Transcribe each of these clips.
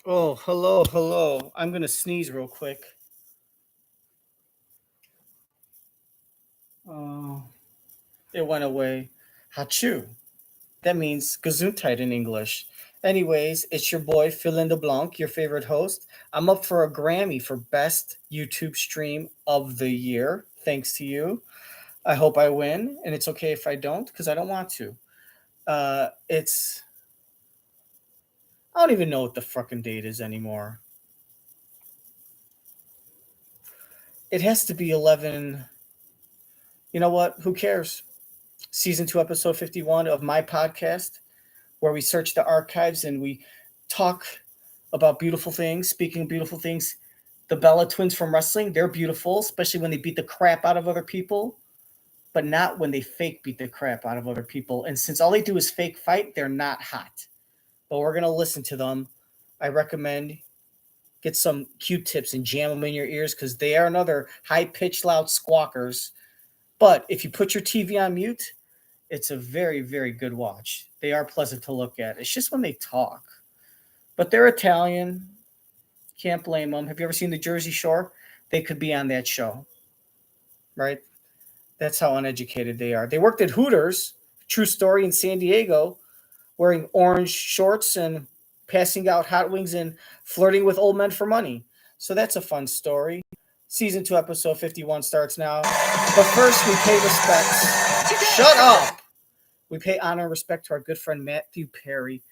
Oh, hello, hello. I'm going to sneeze real quick. Oh, it went away. Hachu. That means gesundheit in English. Anyways, it's your boy, Phil in the Blanc, your favorite host. I'm up for a Grammy for Best YouTube Stream of the Year, thanks to you. I hope I win, and it's okay if I don't, because I don't want to. It's. I don't even know what the fucking date is anymore. It has to be 11. You know what? Who cares? Season 2, episode 51 of my podcast, where we search the archives and we talk about beautiful things. Speaking of beautiful things, the Bella twins from wrestling, they're beautiful, especially when they beat the crap out of other people, but not when they fake beat the crap out of other people. And since all they do is fake fight, they're not hot. But we're going to listen to them. I recommend get some Q-tips and jam them in your ears because they are another high-pitched, loud squawkers. But if you put your TV on mute, it's a very, very good watch. They are pleasant to look at. It's just when they talk. But they're Italian. Can't blame them. Have you ever seen the Jersey Shore? They could be on that show. Right? That's how uneducated they are. They worked at Hooters, true story, in San Diego, wearing orange shorts and passing out hot wings and flirting with old men for money. So that's a fun story. Season 2, episode 51 starts now. But first, we pay respects. Shut up! We pay honor and respect to our good friend Matthew Perry.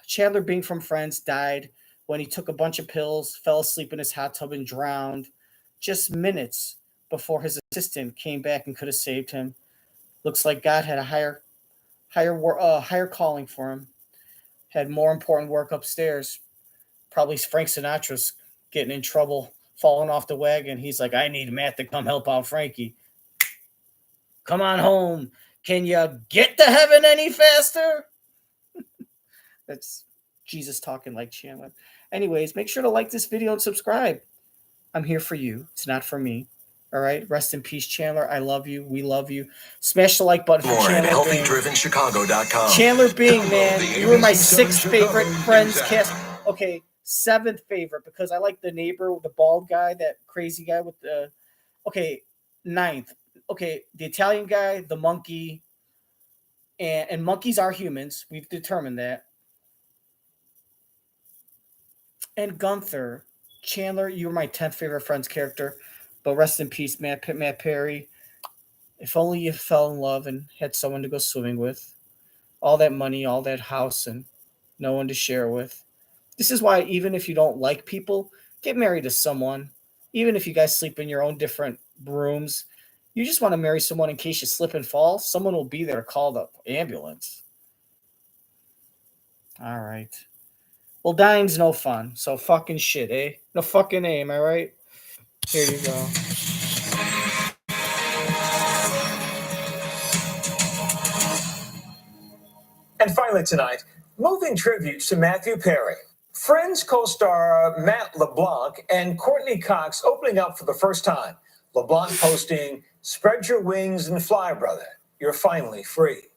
Chandler Bing from Friends died when he took a bunch of pills, fell asleep in his hot tub, and drowned just minutes before his assistant came back and could have saved him. Looks like God had a higher calling for him. Had more important work upstairs. Probably Frank Sinatra's getting in trouble, falling off the wagon. He's like, I need Matt to come help out Frankie. Come on home. Can you get to heaven any faster? That's Jesus talking like Chandler. Anyways, make sure to like this video and subscribe. I'm here for you. It's not for me. All right? Rest in peace, Chandler. I love you. We love you. Smash the like button for Chandler Bing. HealthyDrivenChicago.com. Chandler Bing, man. You were my 6th favorite Friends cast. Okay, 7th favorite because I like the neighbor, the bald guy, that crazy guy with the... Okay, 9th. Okay, the Italian guy, the monkey, and monkeys are humans. We've determined that. And Gunther. Chandler, you were my 10th favorite Friends character. But rest in peace, Matt Perry. If only you fell in love and had someone to go swimming with. All that money, all that house, and no one to share with. This is why even if you don't like people, get married to someone. Even if you guys sleep in your own different rooms, you just want to marry someone in case you slip and fall. Someone will be there to call the ambulance. All right. Well, dying's no fun, so fucking shit, eh? No fucking A, am I right? Here you go. And finally tonight, moving tributes to Matthew Perry. Friends co-star Matt LeBlanc and Courtney Cox opening up for the first time. LeBlanc posting, "Spread your wings and fly, brother. You're finally free."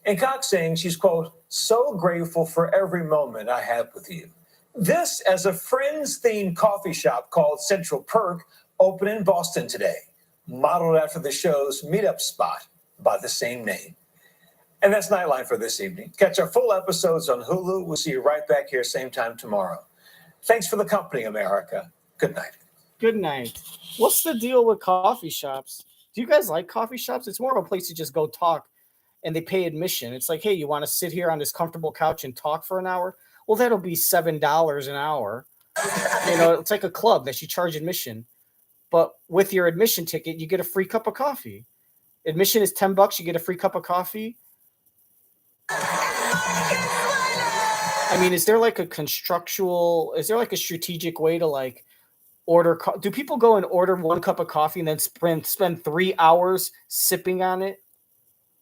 And Cox saying she's, quote, "so grateful for every moment I have with you." This as a Friends-themed coffee shop called Central Perk opened in Boston today, modeled after the show's meetup spot by the same name. And that's Nightline for this evening. Catch our full episodes on Hulu. We'll see you right back here same time tomorrow. Thanks for the company, America. Good night. Good night. What's the deal with coffee shops? Do you guys like coffee shops? It's more of a place to just go talk, and they pay admission. It's like, hey, you want to sit here on this comfortable couch and talk for an hour? Well, that'll be $7 an hour. You know, it's like a club that you charge admission. But with your admission ticket, you get a free cup of coffee. Admission is $10. You get a free cup of coffee. I mean, is there like a strategic way to like order? Do people go and order one cup of coffee and then spend 3 hours sipping on it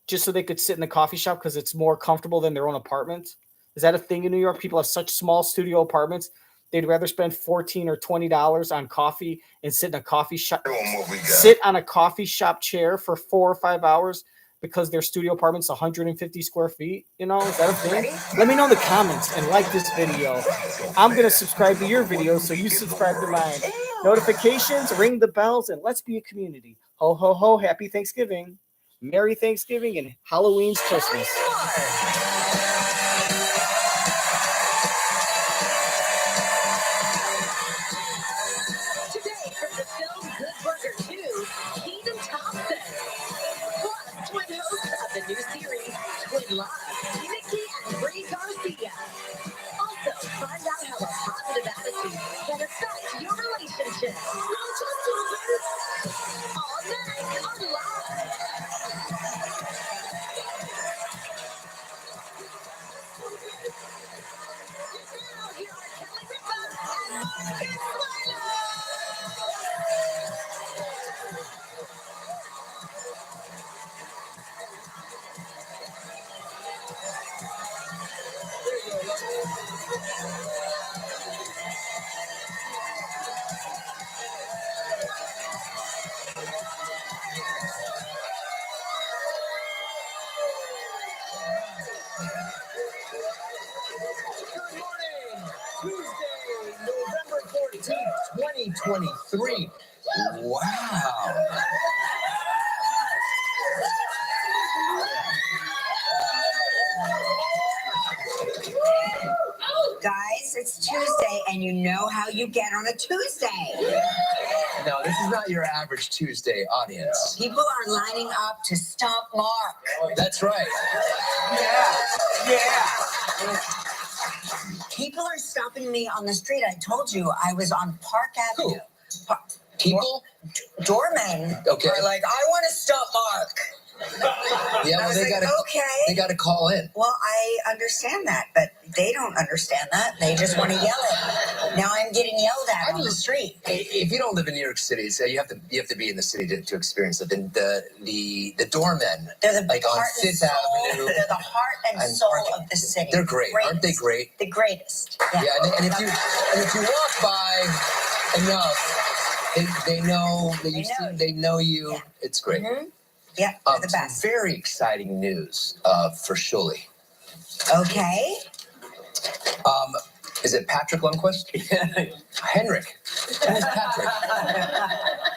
just so they could sit in the coffee shop because it's more comfortable than their own apartment? Is that a thing in New York? People have such small studio apartments. They'd rather spend $14 or $20 on coffee and sit in a coffee shop, sit on a coffee shop chair for 4 or 5 hours because their studio apartment's 150 square feet. Is that a thing? Let me know in the comments and like this video. I'm going to subscribe to your video, so you subscribe to mine. Notifications, ring the bells, and let's be a community. Ho, ho, ho, happy Thanksgiving. Merry Thanksgiving and Halloween's Christmas. Today from the film Good Burger 2, Kenan Thompson. Plus, twin hosts of the new series, Twin Love, Nikki and Brie Garcia. Also, find out how a positive attitude can affect your relationship. All next on Live. Now, here are Kelly Ripa and Marcus Good morning. Tuesday, November 14th, 2023. Wow. Guys, it's Tuesday, and you know how you get on a Tuesday. No, this is not your average Tuesday audience. People are lining up to stomp Mark. That's right. Yeah. People are stopping me on the street. I told you I was on Park Avenue. People? Doormen Okay. are like, I want to stomp Mark. Yeah, I well, was they like, gotta okay. they gotta call in. Well, I understand that, but they don't understand that. They just want to yell it. Now I'm getting yelled at on the street. If you don't live in New York City, so you have to be in the city to experience it. The doormen, They're the like on heart and Fifth soul. Avenue. They're the heart and soul of the city. They're great, aren't they great? The greatest. Yeah, and if you walk by enough, they know that they know you. Yeah. It's great. Mm-hmm. Yeah, they're the best. Some very exciting news for Shuli. Okay. Is it Patrick Lundquist? Henrik. Who's Patrick?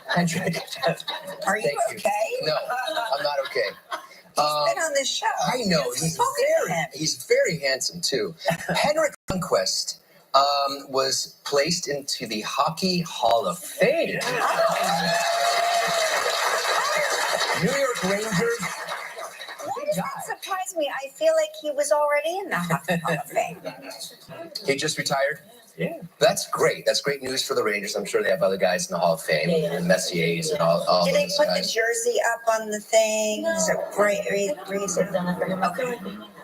Henrik. Are you Thank you. okay? No, I'm not okay. He's been on this show. I know. You've spoken to him. He's very handsome, too. Henrik Lundqvist was placed into the Hockey Hall of Fame. New York Rangers. Why does that surprise me? I feel like he was already in the Hockey Hall of Fame. He just retired? Yeah. That's great. That's great news for the Rangers. I'm sure they have other guys in the Hall of Fame, the Messiers and all Did they those put guys. the jersey up on the thing? Is it great reason? Okay.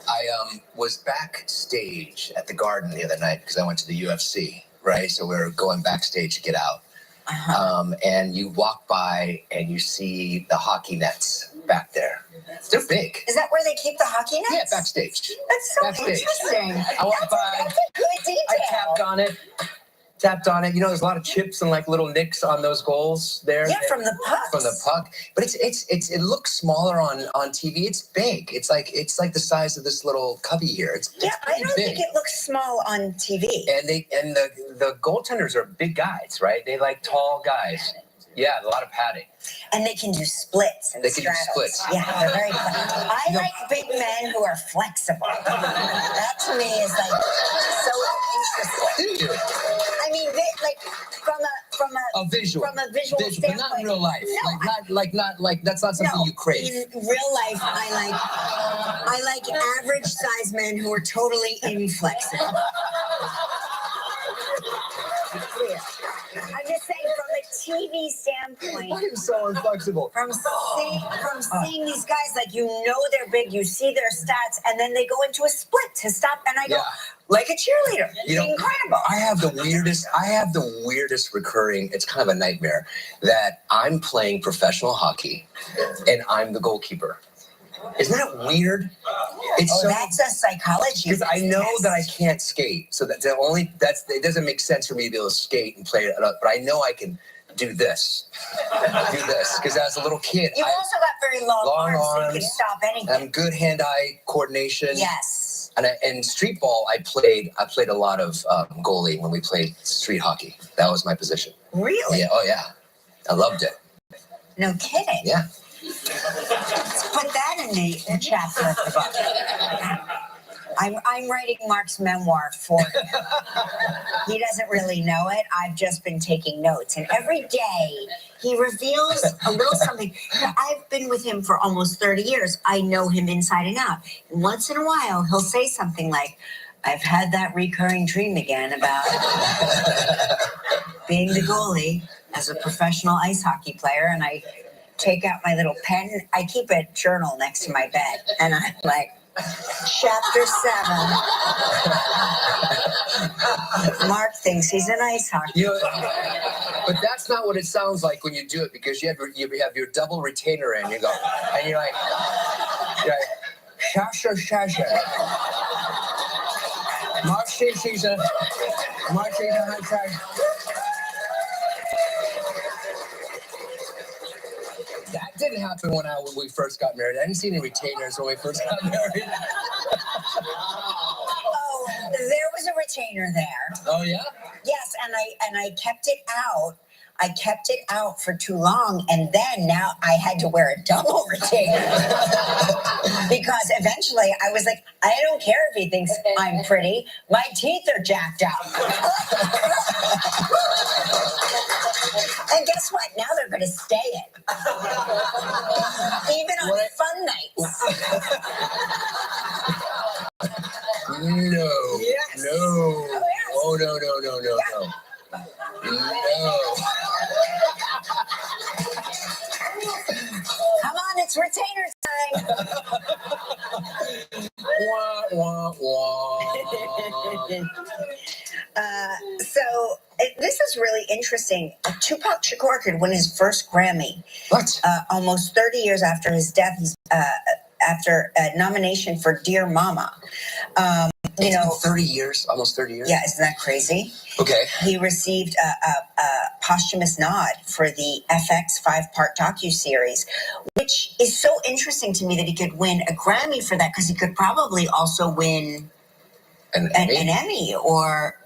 I was backstage at the Garden the other night because I went to the UFC, right? So we were going backstage to get out. And you walk by and you see the hockey nets back there. They're big. Is that where they keep the hockey nets? Yeah, backstage. That's so Backstage. interesting. I walked by. That's a good detail. I tapped on it. You know, there's a lot of chips and like little nicks on those goals there. Yeah, from the pucks. From the puck, but it looks smaller on TV. It's big. It's like the size of this little cubby here. It's Yeah, I pretty don't big. think it looks small on TV. And the goaltenders are big guys, right? They like tall guys. Yeah, a lot of padding. And they can do splits and They can do straddles. splits. Yeah, they're very fun. I like big men who are flexible. That to me is like so interesting. Do you? I mean, like from A visual. from a visual but standpoint. not in real life. No, Like that's not something no, you crave. in real life, I like average size men who are totally inflexible. I'm just saying, from a TV standpoint, I'm so inflexible. from seeing these guys, like, you know they're big, you see their stats, and then they go into a split to stop, and I go, Yeah. like a cheerleader. You know, It's incredible. I have the weirdest recurring, it's kind of a nightmare, that I'm playing professional hockey and I'm the goalkeeper. Isn't that weird? It's That's a psychology. because I know test. that I can't skate, so it doesn't make sense for me to be able to skate and play it up. But I know I can do this, because as a little kid, You also got very long arms, so you could stop anything. I'm good hand-eye coordination. Yes. And in street ball, I played a lot of goalie when we played street hockey. That was my position. Really? Yeah. Oh yeah, I loved it. No kidding. Yeah. Let's put that in the chapter of the book. I'm writing Mark's memoir for him. He doesn't really know it. I've just been taking notes. And every day he reveals a little something. I've been with him for almost 30 years. I know him inside and out. And once in a while, he'll say something like, I've had that recurring dream again about being the goalie as a professional ice hockey player. And I take out my little pen. I keep a journal next to my bed. And I'm like, Chapter 7. Mark thinks he's an ice hockey player. But that's not what it sounds like when you do it, because you have your double retainer in. You go, and you're like, Shasha. Mark says he's a high trash. That didn't happen when we first got married. I didn't see any retainers when we first got married. Oh, there was a retainer there. Oh yeah? Yes, and I kept it out. I kept it out for too long, and then now I had to wear a double retainer because eventually I was like, I don't care if he thinks I'm pretty. My teeth are jacked up. And guess what? Now they're going to stay it. Even on fun nights. No. Yes. No. Oh, yes. Oh, no. Come on, it's retainer time. Wah, wah, wah. So this is really interesting. Tupac Shakur could win his first Grammy. What? Almost 30 years after his death, he's after a nomination for Dear Mama. It's been 30 years, almost 30 years. Yeah, isn't that crazy? Okay. He received a posthumous nod for the FX 5-part docuseries, which is so interesting to me that he could win a Grammy for that, because he could probably also win an Emmy, or,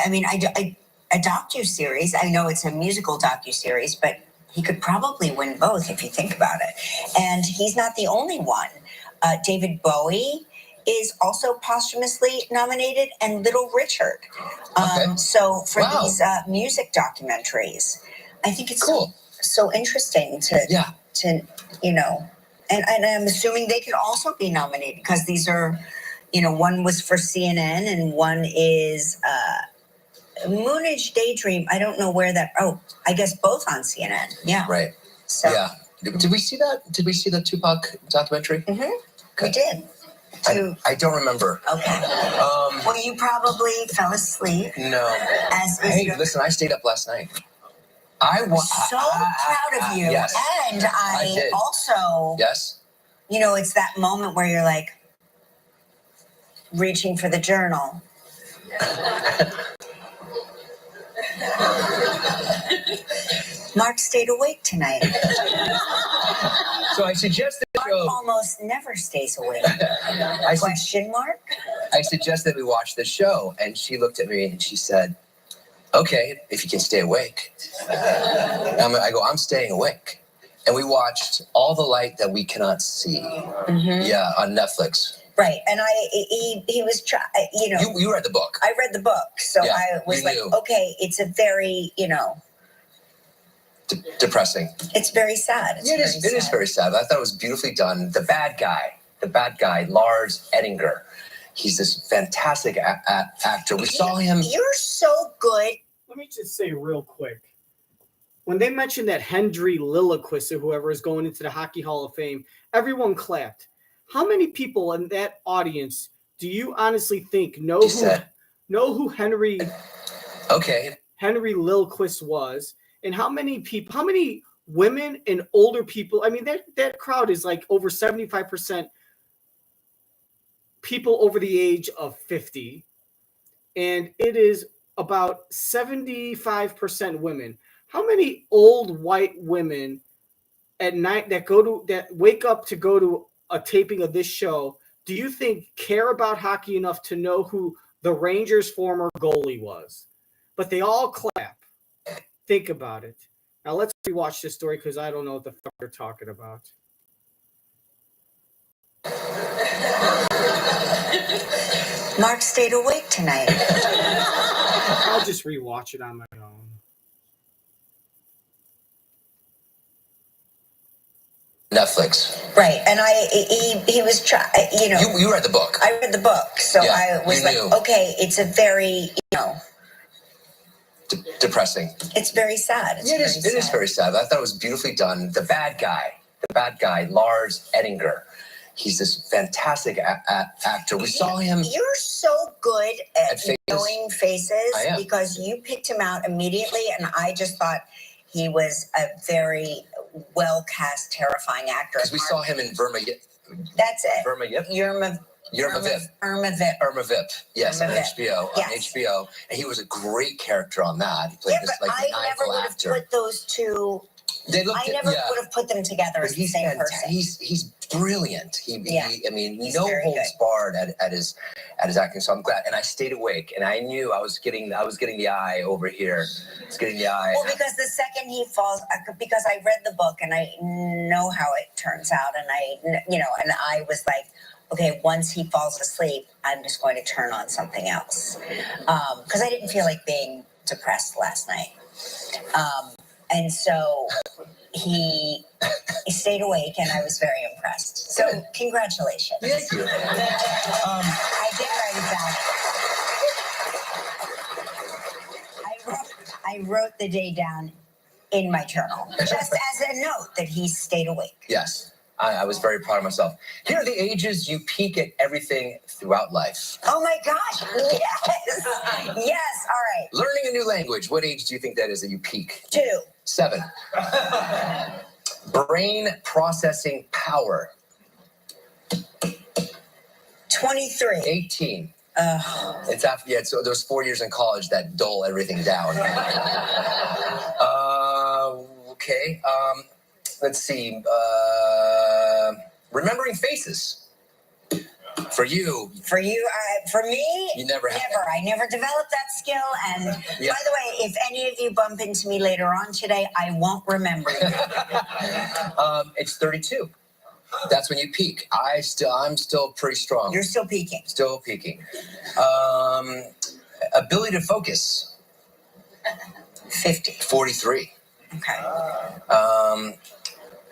I mean, a docuseries. I know it's a musical docuseries, but he could probably win both if you think about it. And he's not the only one. David Bowie is also posthumously nominated, and Little Richard. So for these music documentaries, I think it's cool. So interesting to you know, and I'm assuming they could also be nominated, because these are, you know, one was for CNN and one is Moonage Daydream. I don't know where that. Oh, I guess both on CNN. Yeah. Right. So yeah. Did we see that? Did we see the Tupac documentary? Mm-hmm. We did. I don't remember. Okay. Well, you probably fell asleep. No. Hey, listen, I stayed up last night. I was so proud of you. Yes. And I did. also, yes. You know, it's that moment where you're like reaching for the journal. Mark stayed awake tonight. So I suggested Mark almost never stays awake. Question mark? I suggested we watch the show, and she looked at me and she said, "Okay, if you can stay awake." I go, "I'm staying awake." And we watched All the Light That We Cannot See. Mm-hmm. Yeah, on Netflix. Right, and he was you know. You read the book. I read the book, so yeah, I was like, okay, it's a very, you know, depressing. It's very sad. It is very sad. I thought it was beautifully done. The bad guy, Lars Ettinger. He's this fantastic actor. We saw him. You're so good. Let me just say real quick. When they mentioned that Henry Lilliquist or whoever is going into the Hockey Hall of Fame, everyone clapped. How many people in that audience do you honestly think know who Henry Lilliquist was? And how many women and older people? I mean, that crowd is like over 75% people over the age of 50. And it is about 75% women. How many old white women at night that wake up to go to a taping of this show, do you think care about hockey enough to know who the Rangers' former goalie was? But they all clap. Think about it. Now let's rewatch this story because I don't know what the fuck they're talking about. Mark stayed awake tonight. I'll just rewatch it on my own. Netflix. Right, and he was You read the book. I read the book, so Yeah, I was like, knew. okay, it's a very Depressing. it's very sad. It is very sad. I thought it was beautifully done. The bad guy, Lars Ettinger. He's this fantastic actor. We saw him. You're so good at faces. knowing faces I am. because you picked him out immediately, and I just thought he was a very well cast, terrifying actor. Because we saw him in Verma. That's it. Verma Yip. Irma Vip. Irma Vip. Yes, Irma on Vip. HBO. Yes. On HBO, and he was a great character on that. He played Yeah, this but like I never maniacal would have actor. put those two. They looked. I never would have put them together as the He's same person. He's brilliant. He I mean, He's no very holds good. barred at his acting. So I'm glad, and I stayed awake, and I knew I was getting the eye over here. I was getting the eye. Well, because the second he falls, because I read the book and I know how it turns out, and and I was like, okay, once he falls asleep, I'm just going to turn on something else, because I didn't feel like being depressed last night, and so he stayed awake, and I was very impressed. So, congratulations. Thank you. I did write it down. I wrote the day down in my journal, just as a note that he stayed awake. Yes, I was very proud of myself. Here are the ages you peak at everything throughout life. Oh my gosh! Yes, yes. All right. Learning a new language. What age do you think that is that you peak? 2. 7. Brain processing power. 23. 18. It's after so those 4 years in college that dull everything down. Okay. Let's see. Remembering faces. For you, for me, you never. I never developed that skill. And by the way, if any of you bump into me later on today, I won't remember you. It's 32. That's when you peak. I'm still pretty strong. You're still peaking. Still peaking. Ability to focus. 50. 43. Okay.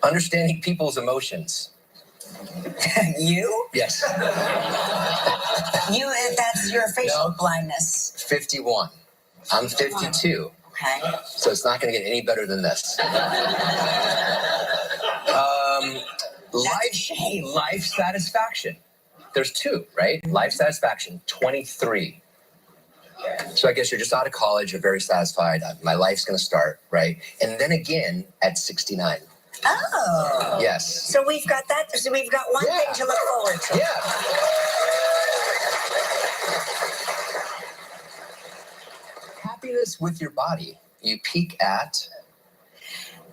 Understanding people's emotions. You? Yes. That's your facial blindness. 51. I'm 52. Okay. So it's not going to get any better than this. Life satisfaction. There's 2, right? Life satisfaction, 23. So I guess you're just out of college. You're very satisfied. My life's going to start, right? And then again at 69. Oh. Yes. So we've got that. So we've got one thing to look forward to. Yeah. Happiness with your body. You peak at.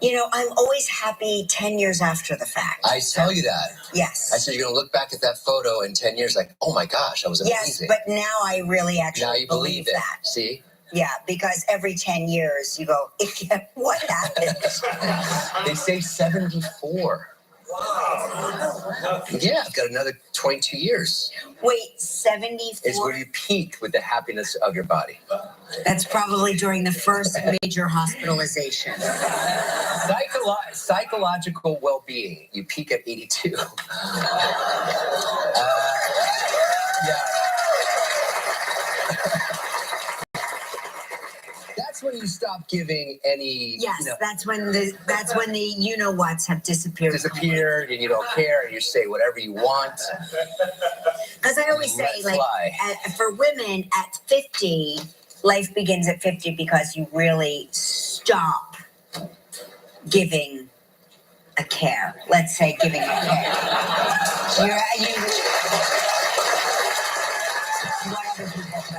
I'm always happy 10 years after the fact. I tell you that. Yes. I said you're going to look back at that photo in 10 years like, oh my gosh, that was amazing. Yes, but now I really actually believe it. that. See? Yeah, because every 10 years you go, what happened? They say 74. Wow. Yeah, I've got another 22 years. Wait, 74? Is where you peak with the happiness of your body. That's probably during the first major hospitalization. Psychological well-being. You peak at 82. Yeah. That's when you stop giving any. Yes, that's when the you-know-whats have disappeared. And you don't care, and you say whatever you want. Because I always say, for women at 50, life begins at 50 because you really stop giving a care. Let's say giving a care. What other people do.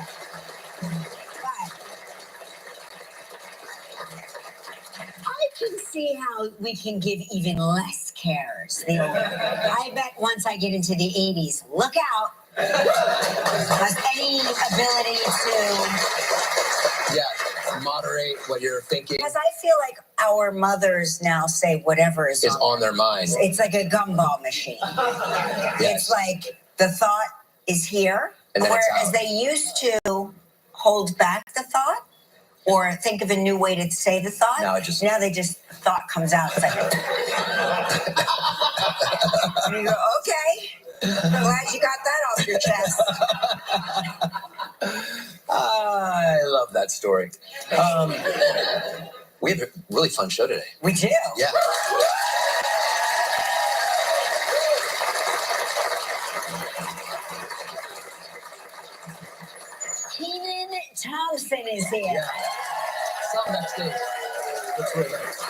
I can see how we can give even less cares. I bet once I get into the 80s, look out. Has any ability to moderate what you're thinking. Because I feel like our mothers now say whatever is on their mind. It's like a gumball machine. Yes. It's like the thought is here, And then whereas they used to hold back the thought or think of a new way to say the thought. Now they just thought comes out. It's like, and you go, okay. Glad you got that off your chest. I love that story. We have a really fun show today. We do. Yeah. Kenan Thompson is here. Yeah. Some backstage. That's really nice.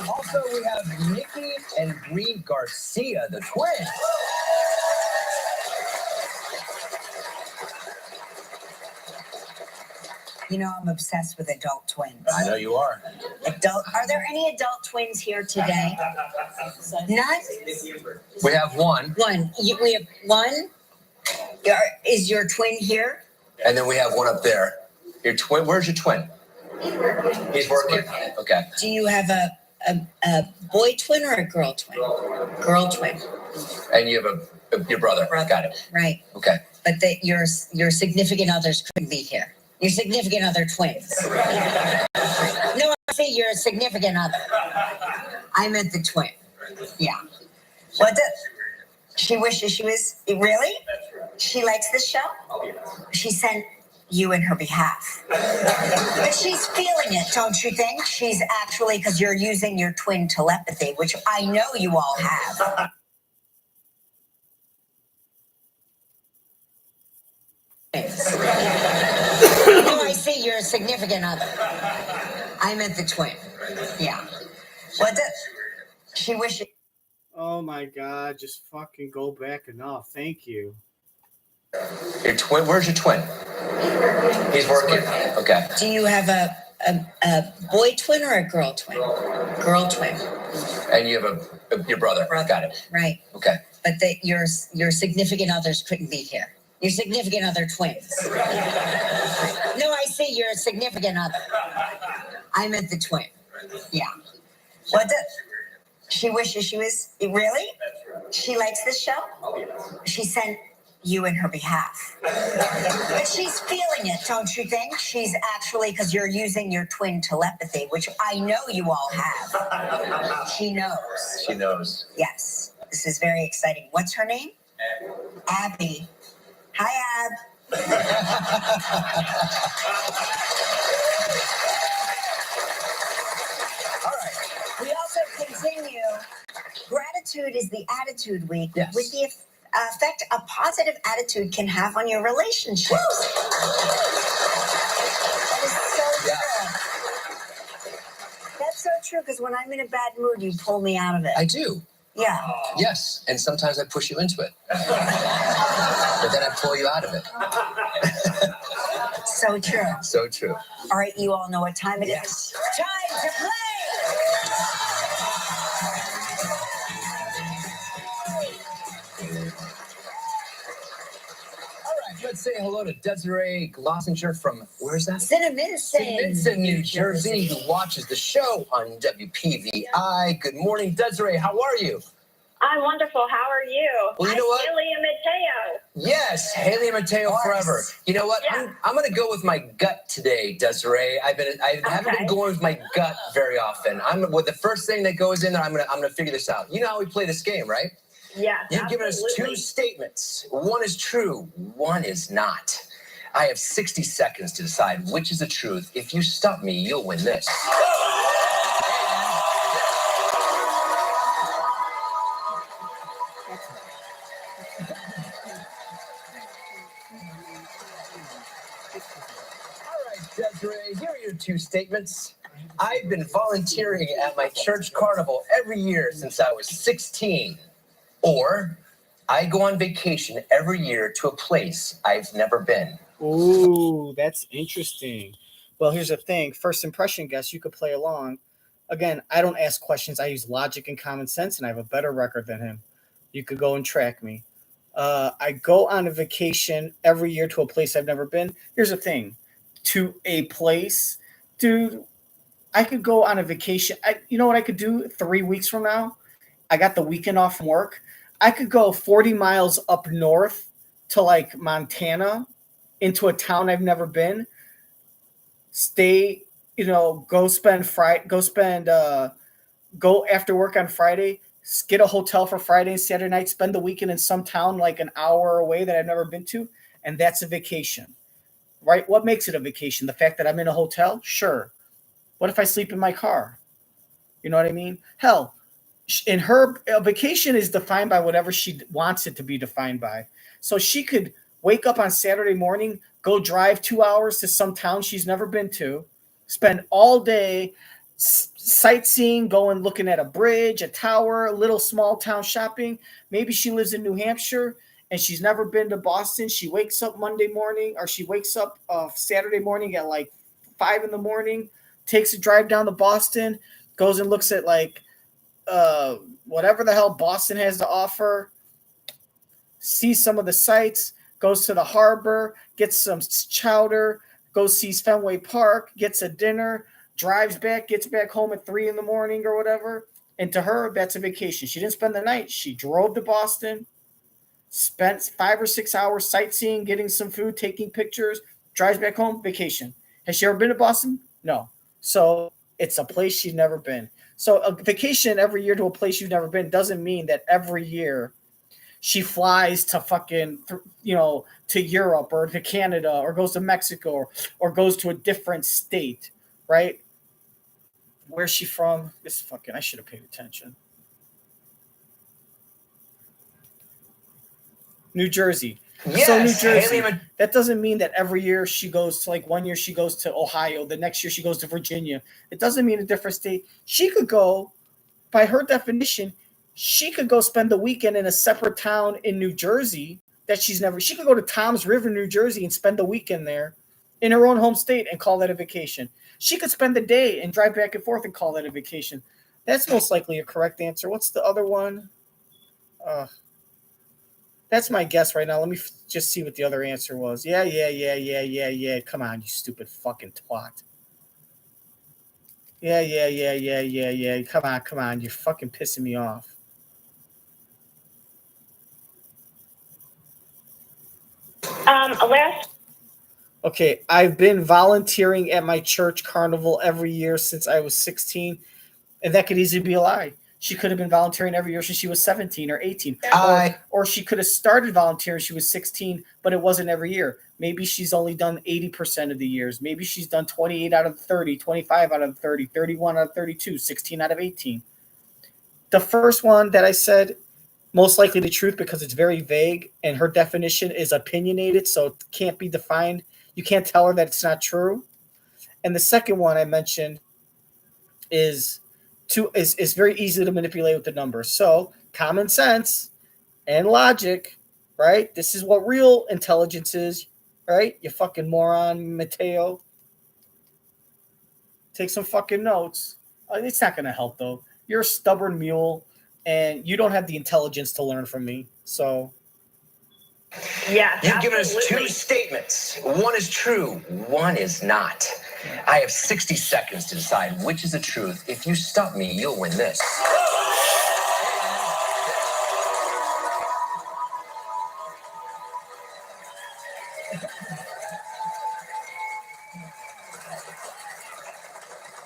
Also, we have Nikki and Brie Garcia, the twins. You know, I'm obsessed with adult twins. I know you are. Are there any adult twins here today? None? We have one. We have one. Is your twin here? And then we have one up there. Your twin. Where's your twin? He's working. Okay. Do you have a boy twin or a girl twin? Girl twin. And you have your brother. Got it. Right. Okay. But your significant others couldn't be here. Your significant other twins. No, I say your significant other. I meant the twin. Yeah. What she wishes she was, really? She likes this show? She sent you in her behalf. But she's feeling it, don't you think? She's actually, because you're using your twin telepathy, which I know you all have. No, I see your significant other. I meant the twin. Yeah. What she wishes. Oh my God, just fucking go back enough. Thank you. Your twin. Where's your twin? He's working. Okay. Do you have a boy twin or a girl twin? Girl twin. And you have your brother. Got it. Right. Okay. But your significant others couldn't be here. Your significant other twins. No, I see your significant other. I meant the twin. Yeah. What she wishes she was, really? She likes this show? She sent you in her behalf. But she's feeling it, don't you think? She's actually, because you're using your twin telepathy, which I know you all have. She knows. She knows. Yes. This is very exciting. What's her name? Abby. Hi, Ab. All right. We also continue. Gratitude is the attitude week with the effect a positive attitude can have on your relationships. That is so true. That's so true, because when I'm in a bad mood, you pull me out of it. I do. Yeah. Yes, and sometimes I push you into it. But then I pull you out of it. So true. So true. All right, you all know what time it is. Time to play! Let's say hello to Desiree Glossinger from, where's that? Cinnaminson, New Jersey, who watches the show on WPVI. Good morning, Desiree. How are you? I'm wonderful. How are you? Well, you know what? Haley and Mateo. Yes, Haley and Mateo forever. You know what? Yeah. I'm going to go with my gut today, Desiree. I haven't been going with my gut very often. The first thing that goes in there, I'm going to figure this out. You know how we play this game, right? Yeah. You've given us two statements. One is true, one is not. I have 60 seconds to decide which is the truth. If you stump me, you'll win this. All right, Desiree, here are your two statements. I've been volunteering at my church carnival every year since I was 16. Or, I go on vacation every year to a place I've never been. Ooh, that's interesting. Well, here's the thing. First impression guess, you could play along. Again, I don't ask questions. I use logic and common sense, and I have a better record than him. You could go and track me. I go on a vacation every year to a place I've never been. Here's the thing. To a place, dude, I could go on a vacation. You know what I could do 3 weeks from now? I got the weekend off from work. I could go 40 miles up north to like Montana into a town I've never been. Stay, go after work on Friday, get a hotel for Friday and Saturday night, spend the weekend in some town like an hour away that I've never been to, and that's a vacation, right? What makes it a vacation? The fact that I'm in a hotel? Sure. What if I sleep in my car? You know what I mean? Hell, in her, a vacation is defined by whatever she wants it to be defined by. So she could wake up on Saturday morning, go drive 2 hours to some town she's never been to, spend all day sightseeing, going looking at a bridge, a tower, a little small town shopping. Maybe she lives in New Hampshire and she's never been to Boston. She wakes up Monday morning, or she wakes up Saturday morning at like 5 a.m, takes a drive down to Boston, goes and looks at like whatever the hell Boston has to offer, sees some of the sights, goes to the harbor, gets some chowder, goes sees Fenway Park, gets a dinner, drives back, gets back home at 3 a.m. or whatever. And to her, that's a vacation. She didn't spend the night. She drove to Boston, spent 5 or 6 hours sightseeing, getting some food, taking pictures, drives back home, vacation. Has she ever been to Boston? No. So it's a place she's never been. So a vacation every year to a place you've never been doesn't mean that every year she flies to fucking, to Europe or to Canada or goes to Mexico or goes to a different state, right? Where's she from? I should have paid attention. New Jersey. Yes, So New Jersey. Haley, That doesn't mean that every year she goes to, like, 1 year she goes to Ohio, the next year she goes to Virginia. It doesn't mean a different state. She could go, by her definition, she could go spend the weekend in a separate town in New Jersey that she could go to Toms River, New Jersey, and spend the weekend there in her own home state and call that a vacation. She could spend the day and drive back and forth and call that a vacation. That's most likely a correct answer. What's the other one? That's my guess right now. Let me just see what the other answer was. Yeah. Come on, you stupid fucking twat. Yeah. Come on. You're fucking pissing me off. Last. Okay, I've been volunteering at my church carnival every year since I was 16, and that could easily be a lie. She could have been volunteering every year since she was 17 or 18. Or she could have started volunteering when she was 16, but it wasn't every year. Maybe she's only done 80% of the years. Maybe she's done 28 out of 30, 25 out of 30, 31 out of 32, 16 out of 18. The first one that I said, most likely the truth because it's very vague and her definition is opinionated, so it can't be defined. You can't tell her that it's not true. And the second one I mentioned is very easy to manipulate with the numbers. So common sense and logic, right? This is what real intelligence is, right? You fucking moron, Mateo. Take some fucking notes. It's not going to help, though. You're a stubborn mule, and you don't have the intelligence to learn from me. So, Yeah. you've given us two statements. One is true, one is not. I have 60 seconds to decide which is the truth. If you stump me, you'll win this.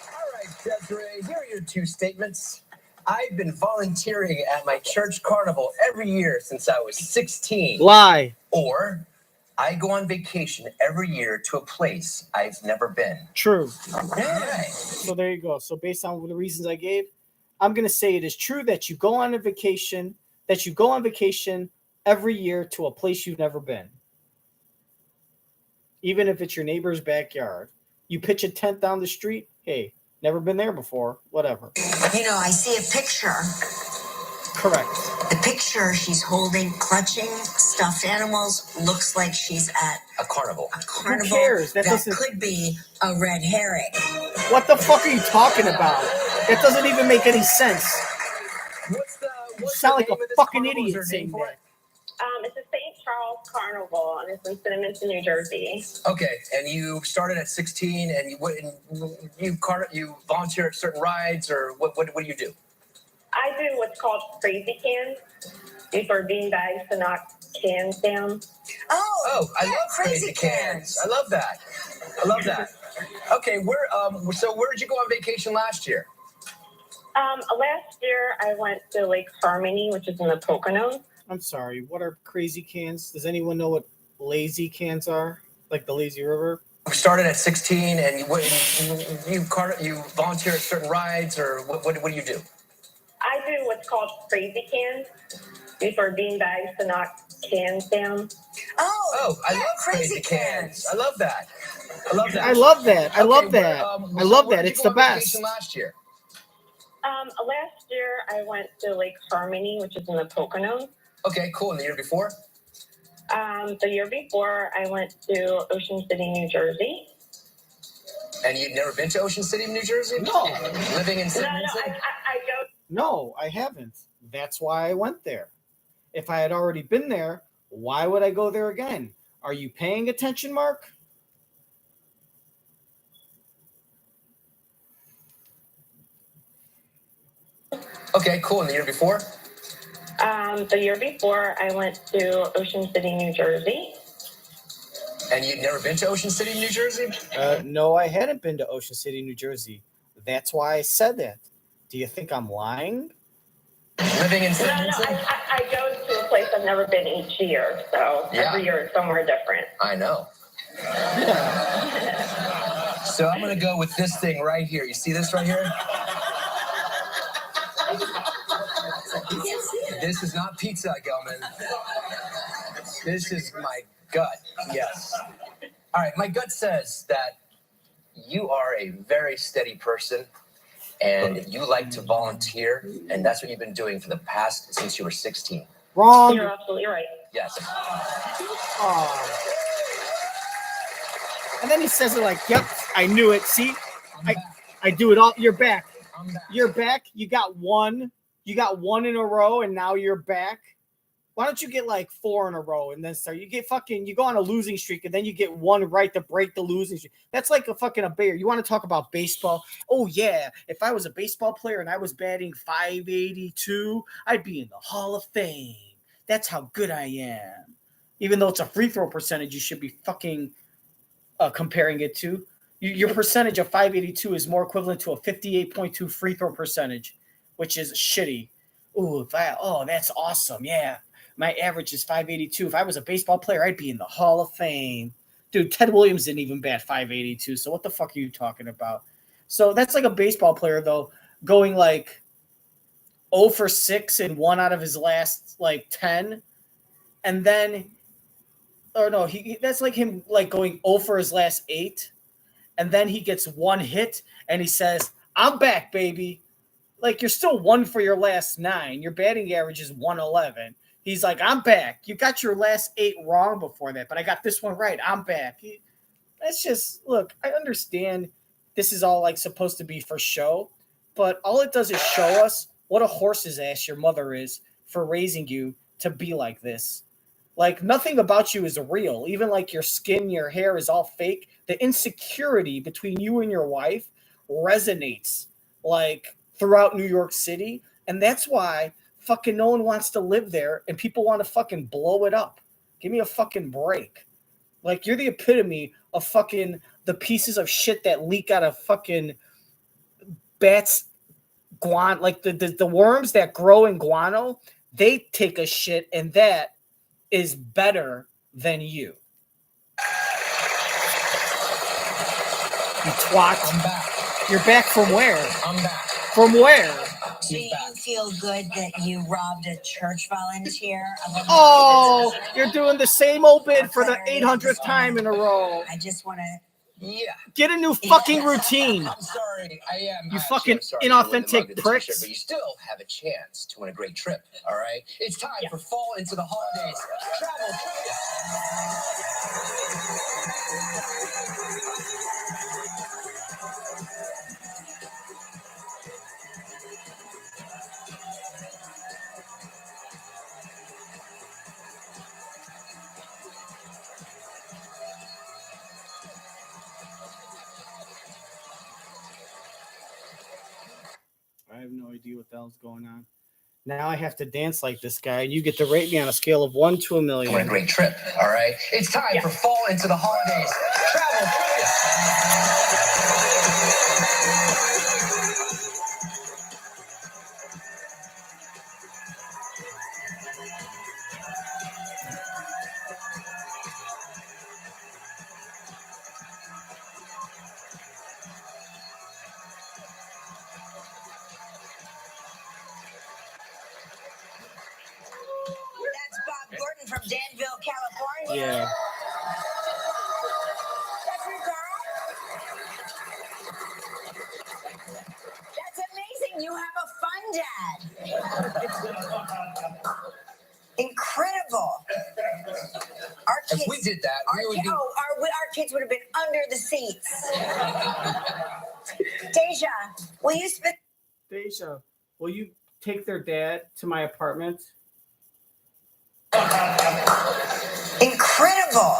All right, Desiree, here are your two statements. I've been volunteering at my church carnival every year since I was 16. lie. Or I go on vacation every year to a place I've never been. True. All right. So there you go. So based on the reasons I gave, I'm going to say it is true that you go on vacation every year to a place you've never been. Even if it's your neighbor's backyard. You pitch a tent down the street, hey, never been there before, whatever. I see a picture. Correct. The picture, she's holding, clutching stuffed animals. Looks like she's at A carnival. a carnival. cares? That That doesn't- could be a red herring. What the fuck are you talking about? It doesn't even make any sense. What's the You what's sound the like name a of this fucking carnival? Is idiot there a saying name for that. it? It's the St. Charles Carnival, and it's in Cinnamon, New Jersey. Okay, and you started at 16, and you volunteer at certain rides, or what do you do? I do what's called crazy cans. These are bean bags to knock cans down. Oh, I yeah, love crazy cans. I love that. I love that. Okay, so where did you go on vacation last year? Last year I went to Lake Harmony, which is in the Poconos. I'm sorry. What are crazy cans? Does anyone know what lazy cans are? Like the lazy river? You started at 16, and you volunteer at certain rides, or what do you do? I do what's called crazy cans. These are bean bags to knock cans down. Oh, I love crazy cans. I love that. I love that. I love that. I love that. I love where that. did you It's go the on best. vacation last year? Last year I went to Lake Harmony, which is in the Poconos. Okay, cool. And the year before? The year before I went to Ocean City, New Jersey. And you've never been to Ocean City, New Jersey? No. Living in No, Cinnamon? I go. No, I haven't. That's why I went there. If I had already been there, why would I go there again? Are you paying attention, Mark? Okay, cool. And the year before? The year before I went to Ocean City, New Jersey. And you've never been to Ocean City, New Jersey? No, I hadn't been to Ocean City, New Jersey. That's why I said that. Do you think I'm lying? Living in No, Cinnamon? I go to a place I've never been each year, so every year it's somewhere different. I know. So I'm going to go with this thing right here. You see this right here? This is not pizza, Gelman. This is my gut. Yes. All right. My gut says that you are a very steady person and you like to volunteer. And that's what you've been doing for the past, since you were 16. Wrong. You're absolutely right. Yes. Oh. And then he says it like, yep, I knew it. See, I do it all. You're back. You're back. You got one. You got one in a row, and now you're back. Why don't you get like 4 in a row and then start? You go on a losing streak and then you get one right to break the losing streak. That's like a bear. You want to talk about baseball? Oh yeah, if I was a baseball player and I was batting .582, I'd be in the Hall of Fame. That's how good I am. Even though it's a free throw percentage, you should be fucking comparing it to. Your percentage of .582 is more equivalent to a 58.2 free throw percentage, which is shitty. That's awesome. Yeah. My average is .582. If I was a baseball player, I'd be in the Hall of Fame. Dude, Ted Williams didn't even bat .582, so what the fuck are you talking about? So that's like a baseball player, though, going like 0 for 6 in 1 out of his last, like, 10. And then, that's like him, like, going 0 for his last 8. And then he gets 1 hit, and he says, I'm back, baby. Like, you're still 1 for your last 9. Your batting average is 111. He's like, I'm back. You got your last 8 wrong before that, but I got this one right. I'm back. That's just, look, I understand this is all like supposed to be for show, but all it does is show us what a horse's ass your mother is for raising you to be like this. Like, nothing about you is real. Even like your skin, your hair is all fake. The insecurity between you and your wife resonates like throughout New York City. And that's why fucking no one wants to live there and people want to fucking blow it up. Give me a fucking break. Like, you're the epitome of fucking the pieces of shit that leak out of fucking bats, like the worms that grow in guano, they take a shit and that is better than you. You twat. I'm back. You're back from where? I'm back. From where? Do you feel good that you robbed a church volunteer? Oh, you're doing the same old bit for the 800th time in a row. I just want to. Yeah. Get a new fucking routine. I'm sorry. I am. You actually, fucking I'm sorry you win the mug inauthentic and the pricks. t-shirt, but you still have a chance to win a great trip. All right. It's time for fall into the holidays. Travel. idea what the hell's going on. Now I have to dance like this guy, and you get to rate me on a scale of 1 to 1,000,000. What a great trip, all right? It's time for fall into the holidays. Travel That's Bob Gordon from Danville, California. Yeah. That's your girl? That's amazing. You have a fun dad. Incredible. Our kids, If we did that, our kids would have been under the seats. Deja, will you spit? Deja, will you take their dad to my apartment? Incredible.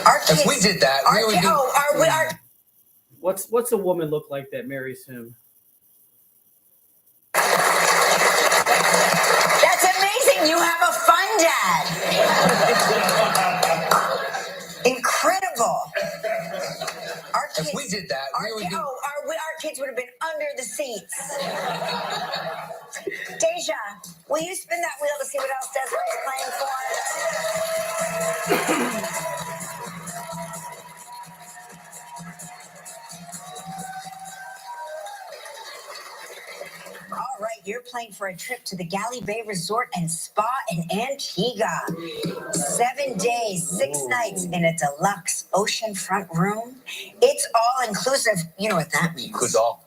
Our kids, If we did that, What's a woman look like that marries him? That's amazing. You have a fun dad. Incredible. Our kids, if we did that, our kids would have been under the seats. Deja, will you spin that wheel to see what else Desiree's playing for? All right, you're playing for a trip to the Galley Bay Resort and Spa in Antigua. 7 days, 6 nights in a deluxe oceanfront room. It's all inclusive. You know what that means? includes all.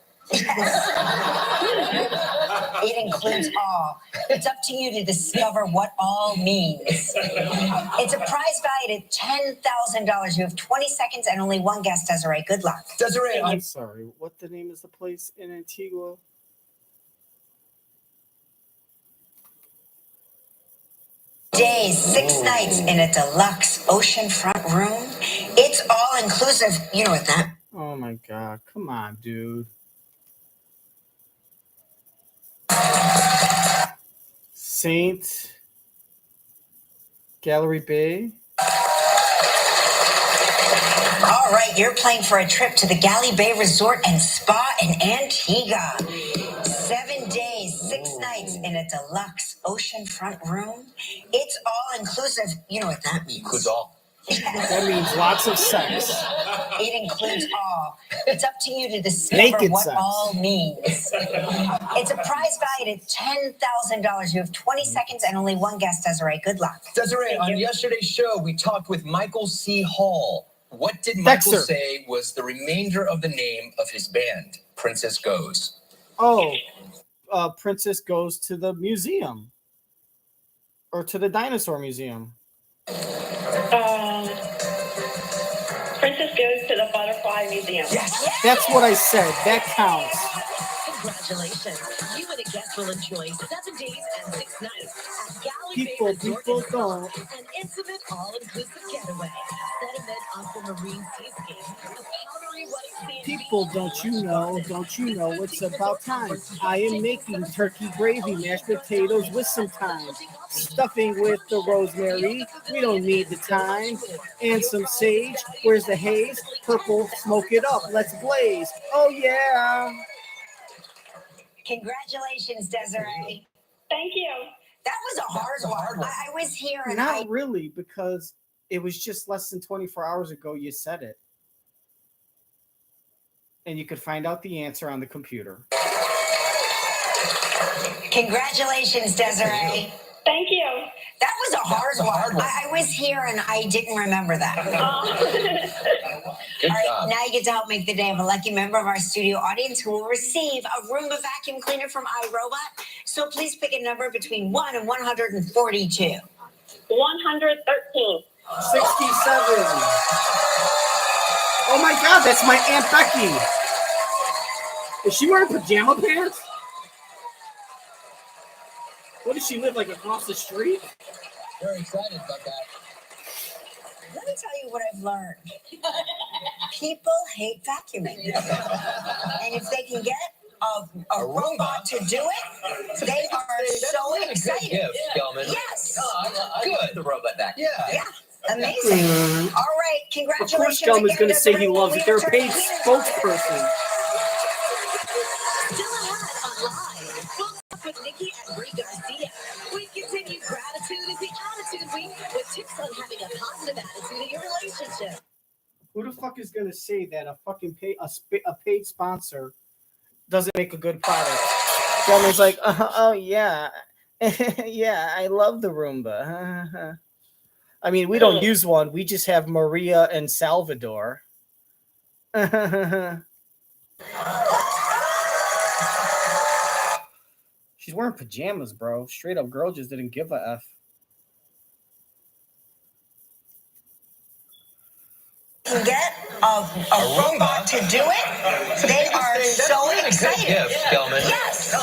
It includes all. It's up to you to discover what all means. It's a prize valued at $10,000. You have 20 seconds and only one guess, Desiree. Good luck. Desiree, I'm sorry. What the name is the place in Antigua? Days, 6 nights in a deluxe oceanfront room. It's all inclusive. You know what that? Oh my God! Come on, dude. Saint Gallery Bay. All right, you're playing for a trip to the Galley Bay Resort and Spa in Antigua. 7 days, 6 nights in a deluxe oceanfront room. It's all inclusive. You know what that means? includes all. That means lots of sex. It includes all. It's up to you to discover Naked what sex. all means. It's a prize valued at $10,000. You have 20 seconds and only one guess, Desiree. Good luck. Desiree, on yesterday's show, we talked with Michael C. Hall. What did Michael Dexter. say was the remainder of the name of his band, Princess Goes? Oh, Princess Goes to the museum. Or to the dinosaur museum. Princess Goes to the Butterfly Museum. Yes. That's what I said. That counts. Congratulations. You and a guest will enjoy 7 days and 6 nights at Galley People Bay Resort and Spa. don't. An intimate, all-inclusive getaway. Sediment aquamarine seascape. A powdery white sand People, beach. don't you know, it's about time. I am making turkey gravy, mashed potatoes with some thyme, stuffing with the rosemary. We don't need the thyme. And some sage. Where's the haze? Purple, smoke it up. Let's blaze. Oh, yeah. Congratulations, Desiree. Thank you. That was a hard one. I was here and Not really, because it was just less than 24 hours ago you said it. And you could find out the answer on the computer. Congratulations, Desiree. Thank you. That was a hard one. I was here and I didn't remember that. Good All right, job. now you get to help make the day of a lucky member of our studio audience who will receive a Roomba vacuum cleaner from iRobot. So please pick a number between 1 and 142. 113. 67. Oh my God, that's my Aunt Becky. Is she wearing pajama pants? What does she live like across the street? Very excited about that. Let me tell you what I've learned. People hate vacuuming. And if they can get a robot to do it. They are so excited. Gift, Gelman. Yes. Good. The robot back. Yeah. Yeah. Amazing. All right. Of Congratulations. course, Gelman's going to say he loves it. They're a paid Kenan spokesperson. Still ahead on Live. We'll talk with Nikki and Brie Garcia. We continue gratitude is the attitude week with tips on having a positive attitude in your relationship. Who the fuck is going to say that a fucking paid sponsor doesn't make a good product? Gelman's like, oh yeah, yeah, I love the Roomba. I mean, we don't use one. We just have Maria and Salvador. She's wearing pajamas, bro. Straight up girl just didn't give a F. Can get a robot to do it. They are so excited. Gift, Gelman. Yes.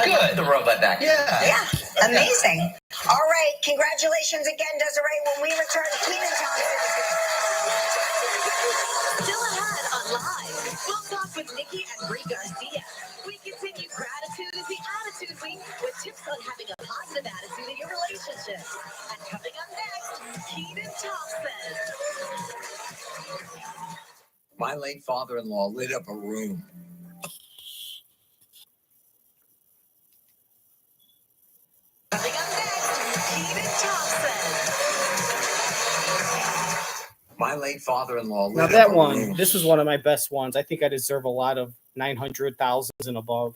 Good. The robot back. Yeah. Yeah. Amazing. All right. Congratulations again, Desiree. When we return, Kenan Thompson. Still ahead on Live. We'll talk with Nikki and Brie Garcia. We continue gratitude is the attitude week with tips on having a positive attitude in your relationship. And coming up next, Kenan Thompson. My late father-in-law lit up a room. Coming up next, Kenan Thompson. My late father-in-law lit Now up that a one, room. this was one of my best ones. I think I deserve a lot of 900,000s and above.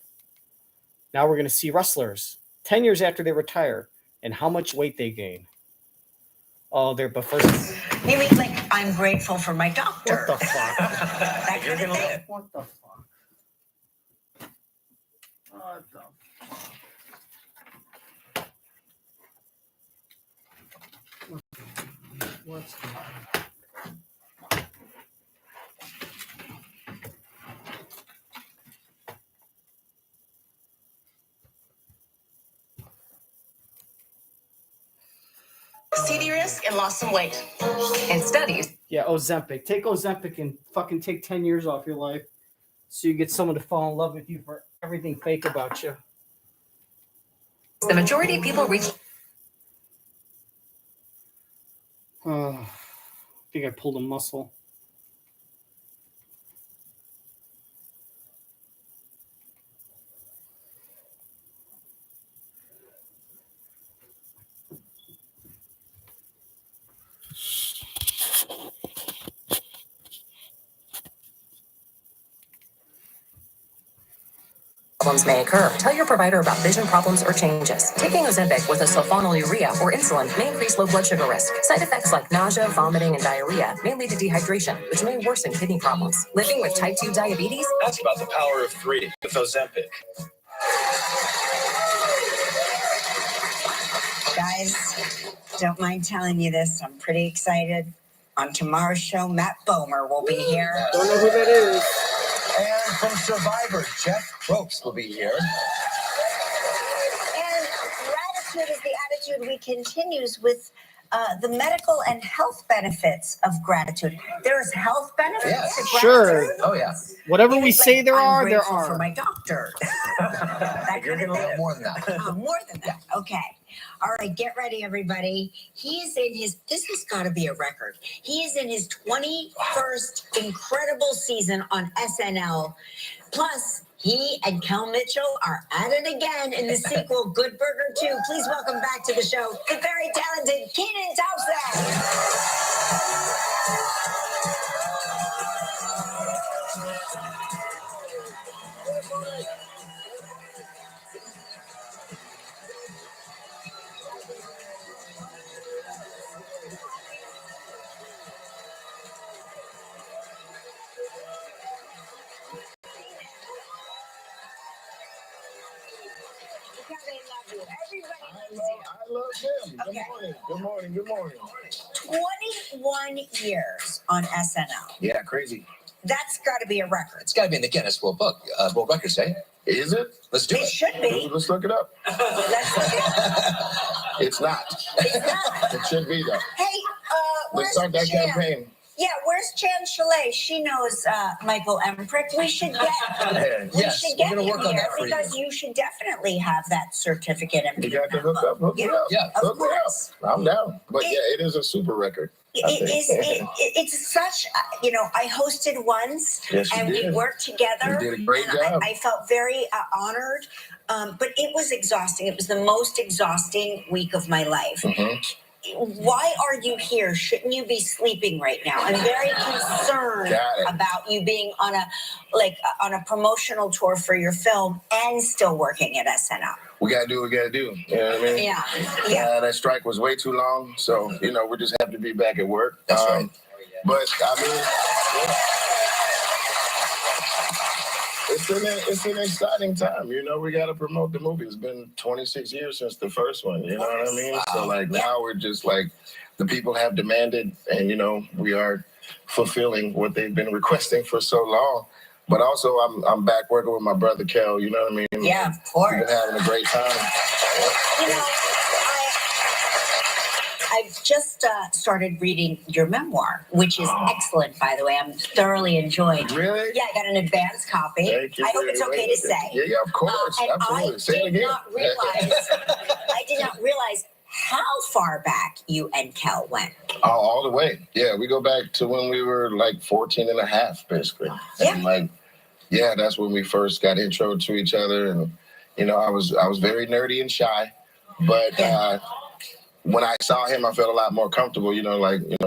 Now we're going to see wrestlers 10 years after they retire and how much weight they gain. Oh, they're but first. You mean like I'm grateful for my doctor? What the fuck? That kind of thing. What the fuck? What the fuck? What's going on? CD risk and lost some weight. And studies. Yeah, Ozempic. Take Ozempic and fucking take 10 years off your life so you get someone to fall in love with you for everything fake about you. The majority of people reach. I think I pulled a muscle. Problems may occur. Tell your provider about vision problems or changes. Taking Ozempic with a sulfonylurea or insulin may increase low blood sugar risk. Side effects like nausea, vomiting, and diarrhea may lead to dehydration, which may worsen kidney problems. Living with type 2 diabetes? That's about the power of 3 with Ozempic. Guys, don't mind telling you this. I'm pretty excited. On tomorrow's show, Matt Bomer will be here. Don't know who that is. And from Survivor, Jeff Probst will be here. And gratitude is the attitude we continues with the medical and health benefits of gratitude. There's health benefits Yes. to Sure. gratitude. Oh, yeah. Whatever we Like, say there I'm are, there grateful for are. my doctor. That You're kind going of to thing. more than that. More than that. Okay. All right, get ready, everybody. He's in his, this has got to be a record. He is in his 21st incredible season on SNL. Plus, he and Kel Mitchell are at it again in the sequel, Good Burger 2. Please welcome back to the show the very talented Kenan Thompson. I love them. Good Okay. morning. Good morning. Good morning. 21 years on SNL. Yeah, crazy. That's got to be a record. It's got to be in the Guinness World Records, eh? Is it? Let's do It it. should be. Let's look it up. Let's look it up. It's not. It's not. It should be though. Hey, Let's where's start the that jam? campaign. Yeah, where's Jan Chalet? She knows Michael Emprick. We should get Yes, we're gonna work on that for you. because you should definitely have that certificate. And You got to hook up, hook it up. Yeah, of course. I'm down. But yeah, it is a super record. It's such, I hosted once Yes, you and we did. worked together. You did a great and job. I felt very honored, but it was exhausting. It was the most exhausting week of my life. Why are you here? Shouldn't you be sleeping right now? I'm very concerned about you being on a promotional tour for your film and still working at SNL. We gotta do what we gotta do. You know what I mean? Yeah. That strike was way too long, so we're just happy to be back at work. That's right. But I mean, it's an exciting time. We gotta promote the movie. It's been 26 years since the first one. You know what I mean? So now we're just the people have demanded, and we are fulfilling what they've been requesting for so long. But also, I'm back working with my brother Kel. You know what I mean? Yeah, of course. We've been having a great time. I've just started reading your memoir, which is excellent, by the way. I'm thoroughly enjoying. Really? Yeah, I got an advance copy. Thank you. I hope it's okay to say. Yeah, of course. And Absolutely. Say it again. I did not realize how far back you and Kel went. All the way. Yeah, we go back to when we were 14 and a half, basically. Yeah. And that's when we first got intro to each other. And, I was very nerdy and shy. But when I saw him, I felt a lot more comfortable,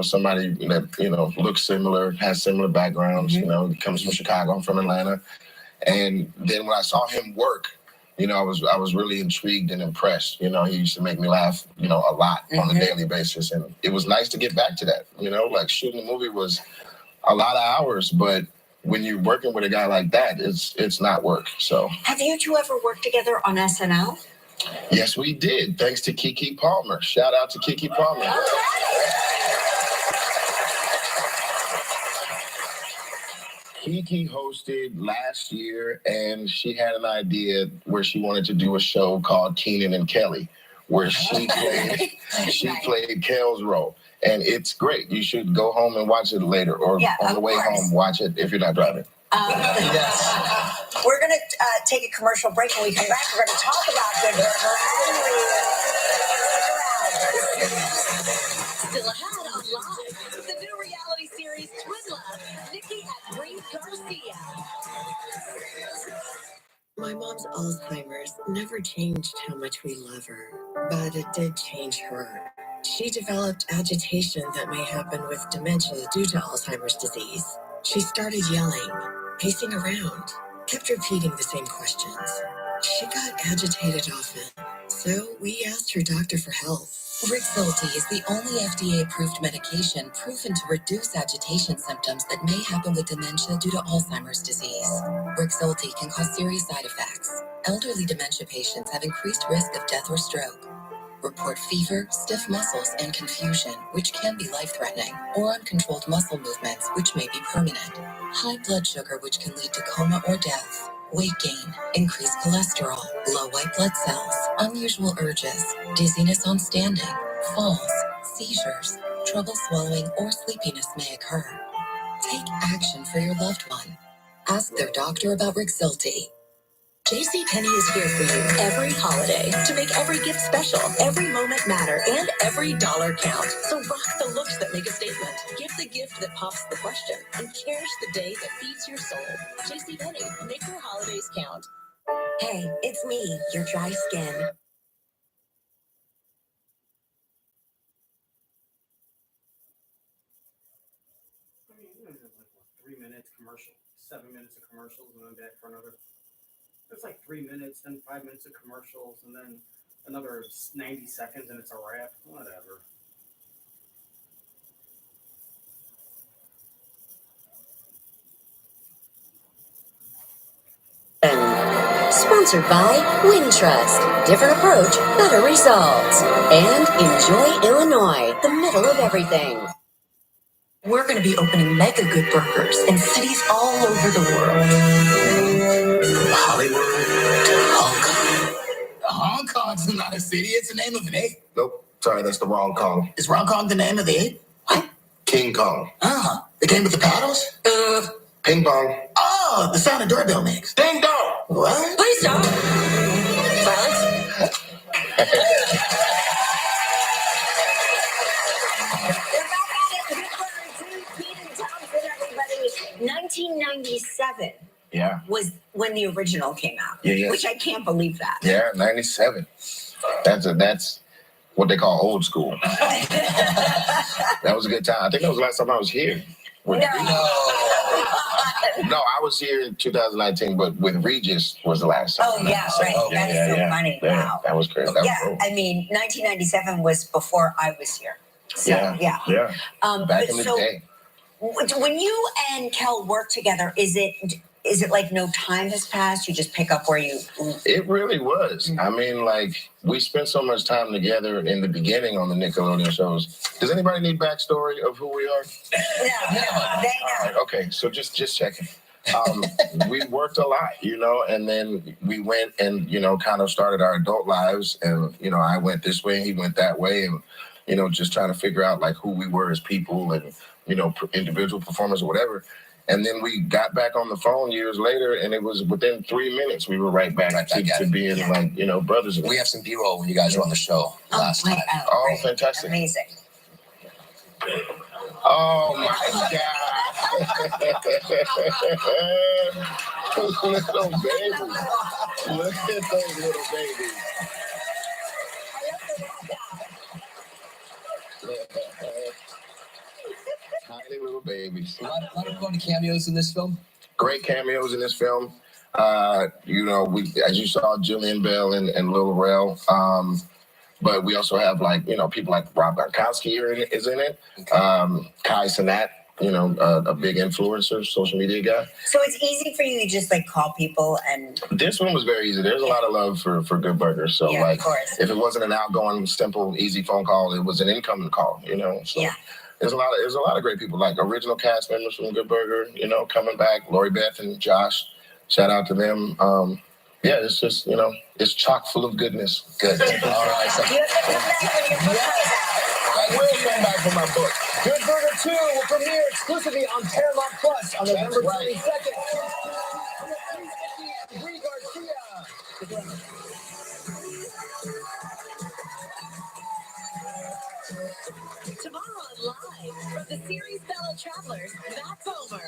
somebody that, looks similar, has similar backgrounds, comes from Chicago, I'm from Atlanta. And then when I saw him work, I was really intrigued and impressed. He used to make me laugh, a lot on a daily basis. And it was nice to get back to that, shooting a movie was a lot of hours, but when you're working with a guy like that, it's not work. So have you two ever worked together on SNL? Yes, we did. Thanks to Keke Palmer. Shout out to Keke Palmer. Keke hosted last year, and she had an idea where she wanted to do a show called Kenan and Kelly, where she played Kel's role. And it's great. You should go home and watch it later, or on the way home, watch it if you're not driving. We're going to take a commercial break. When we come back, we're going to talk about Good Burger. Still ahead on Live, the new reality series Twin Love, Nikki and Brie Garcia. My mom's Alzheimer's never changed how much we love her, but it did change her. She developed agitation that may happen with dementia due to Alzheimer's disease. She started yelling, pacing around, kept repeating the same questions. She got agitated often, so we asked her doctor for help. Rexulti is the only FDA-approved medication proven to reduce agitation symptoms that may happen with dementia due to Alzheimer's disease. Rexulti can cause serious side effects. Elderly dementia patients have increased risk of death or stroke. Report fever, stiff muscles, and confusion, which can be life-threatening, or uncontrolled muscle movements, which may be permanent. High blood sugar, which can lead to coma or death. Weight gain, increased cholesterol, low white blood cells, unusual urges, dizziness on standing, falls, seizures, trouble swallowing, or sleepiness may occur. Take action for your loved one. Ask their doctor about Rexulti. JCPenney is here for you every holiday to make every gift special, every moment matter, and every dollar count. So rock the looks that make a statement. Give the gift that pops the question, and cherish the day that feeds your soul. JCPenney, make your holidays count. Hey, it's me, your dry skin. I mean, it was 3 minutes commercial, 7 minutes of commercials, and then back for another. It's 3 minutes, then 5 minutes of commercials, and then another 90 seconds, and it's a wrap. Whatever. Sponsored by Wintrust. Different approach, better results. And Enjoy Illinois, the middle of everything. We're going to be opening mega good burgers in cities all over the world. From Hollywood to Hong Kong. Hong Kong's not a city, it's the name of an ape. Nope. Sorry, that's the wrong call. Is Hong Kong the name of the ape? What? King Kong. The game with the paddles? Ping pong. Oh, the sound a doorbell makes. Ding dong. What? Please stop. Silence. They're back at it. Good Burger 2, Kenan, Thompson, everybody. 1997 was when the original came out. Yeah. Which I can't believe that. Yeah, 97. That's what they call old school. That was a good time. I think that was the last time I was here. No, I was here in 2019, but with Regis was the last time. Oh, yeah, right. That is so funny. Yeah, Wow. that was crazy. That was cool. I mean, 1997 was before I was here. So, yeah. Back in the day. When you and Kel work together, is it like no time has passed? You just pick up where you... It really was. I mean, like, we spent so much time together in the beginning on the Nickelodeon shows. Does anybody need backstory of who we are? No, they know. Okay, so just checking. We worked a lot, and then we went and, kind of started our adult lives. And, I went this way and he went that way. And, just trying to figure out, like, who we were as people and, individual performers or whatever. And then we got back on the phone years later, and it was within 3 minutes we were right back to being like, brothers. We have some B-roll when you guys were on the show last time. Oh, fantastic. Amazing. Oh my God. Little babies. Look at those little babies. Tiny little babies. A lot of funny cameos in this film. Great cameos in this film. We, as you saw, Jillian Bell and Lil Rel. But we also have people like Rob Gronkowski is in it. Kai Cenat, a big influencer, social media guy. So it's easy for you to just like call people and... This one was very easy. There's a lot of love for Good Burger. So of course. If it wasn't an outgoing, simple, easy phone call, it was an incoming call, So there's a lot of great people, like original cast members from Good Burger, coming back, Lori Beth and Josh. Shout out to them. It's just, it's chock full of goodness. Good. All right. So You have to come back when your book comes out. I will come back for my book. Good Burger 2 will premiere exclusively on Paramount Plus on November 22nd. Nikki and Brie Garcia. Tomorrow on Live, from the series Fellow Travelers, that's over.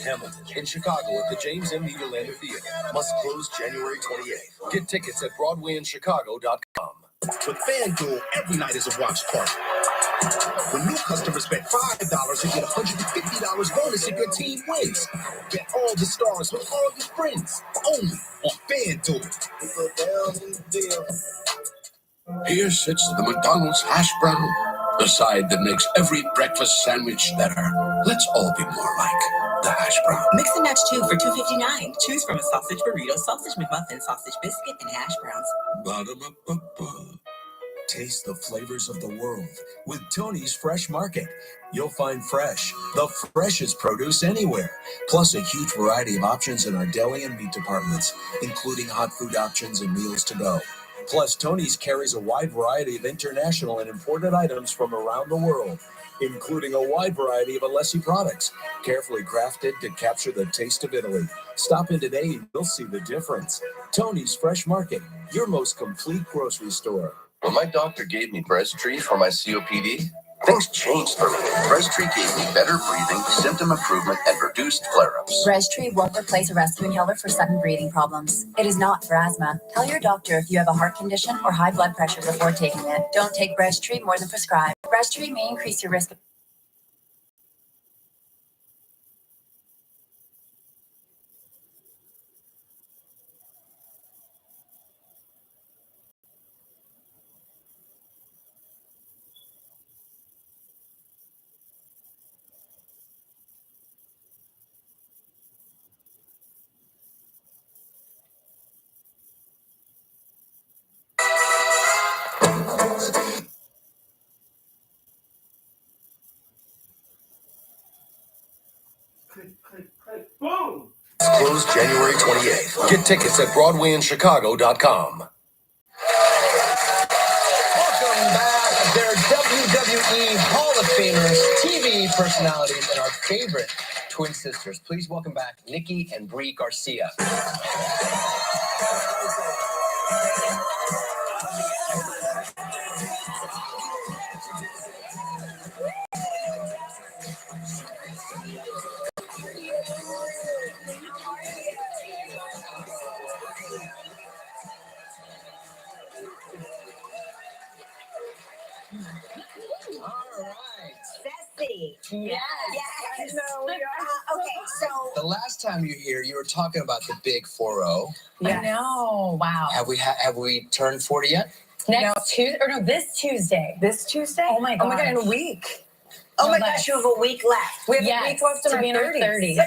Hamilton in Chicago at the James M. Nederlander Theater. Must close January 28th. Get tickets at BroadwayInChicago.com. With FanDuel, every night is a watch party. When new customers bet $5 and get $150 bonus if your team wins. Bet all the stars with all your friends. Only on FanDuel. Here sits the McDonald's hash brown, the side that makes every breakfast sandwich better. Let's all be more like the hash brown. Mix and match 2 for $2.59. Choose from a sausage burrito, sausage McMuffin, sausage biscuit, and hash browns. Ba-da-ba-ba-ba. Taste the flavors of the world with Tony's Fresh Market. You'll find fresh, the freshest produce anywhere, plus a huge variety of options in our deli and meat departments, including hot food options and meals to go. Plus, Tony's carries a wide variety of international and imported items from around the world, including a wide variety of Alessi products, carefully crafted to capture the taste of Italy. Stop in today and you'll see the difference. Tony's Fresh Market, your most complete grocery store. When my doctor gave me Breztri for my COPD, things changed for me. Breztri gave me better breathing, symptom improvement, and reduced flare-ups. Breztri won't replace a rescue inhaler for sudden breathing problems. It is not for asthma. Tell your doctor if you have a heart condition or high blood pressure before taking it. Don't take Breztri more than prescribed. Breztri may increase your risk of... Boom! shows January 28th. Get tickets at BroadwayInChicago.com. Welcome back. They're WWE Hall of Famers, TV personalities, and our favorite twin sisters. Please welcome back Nikki and Brie Garcia. Sassy. Yes. Yes. I know, we are. Okay, so The last time you were here, you were talking about the big 4-0. I know. Wow. Have we turned 40 yet? Next Tuesday, or no, this Tuesday. This Tuesday? Oh my Oh my gosh. God, in a week. oh my No, gosh, you have a week left. We have a week left to be in our 30s.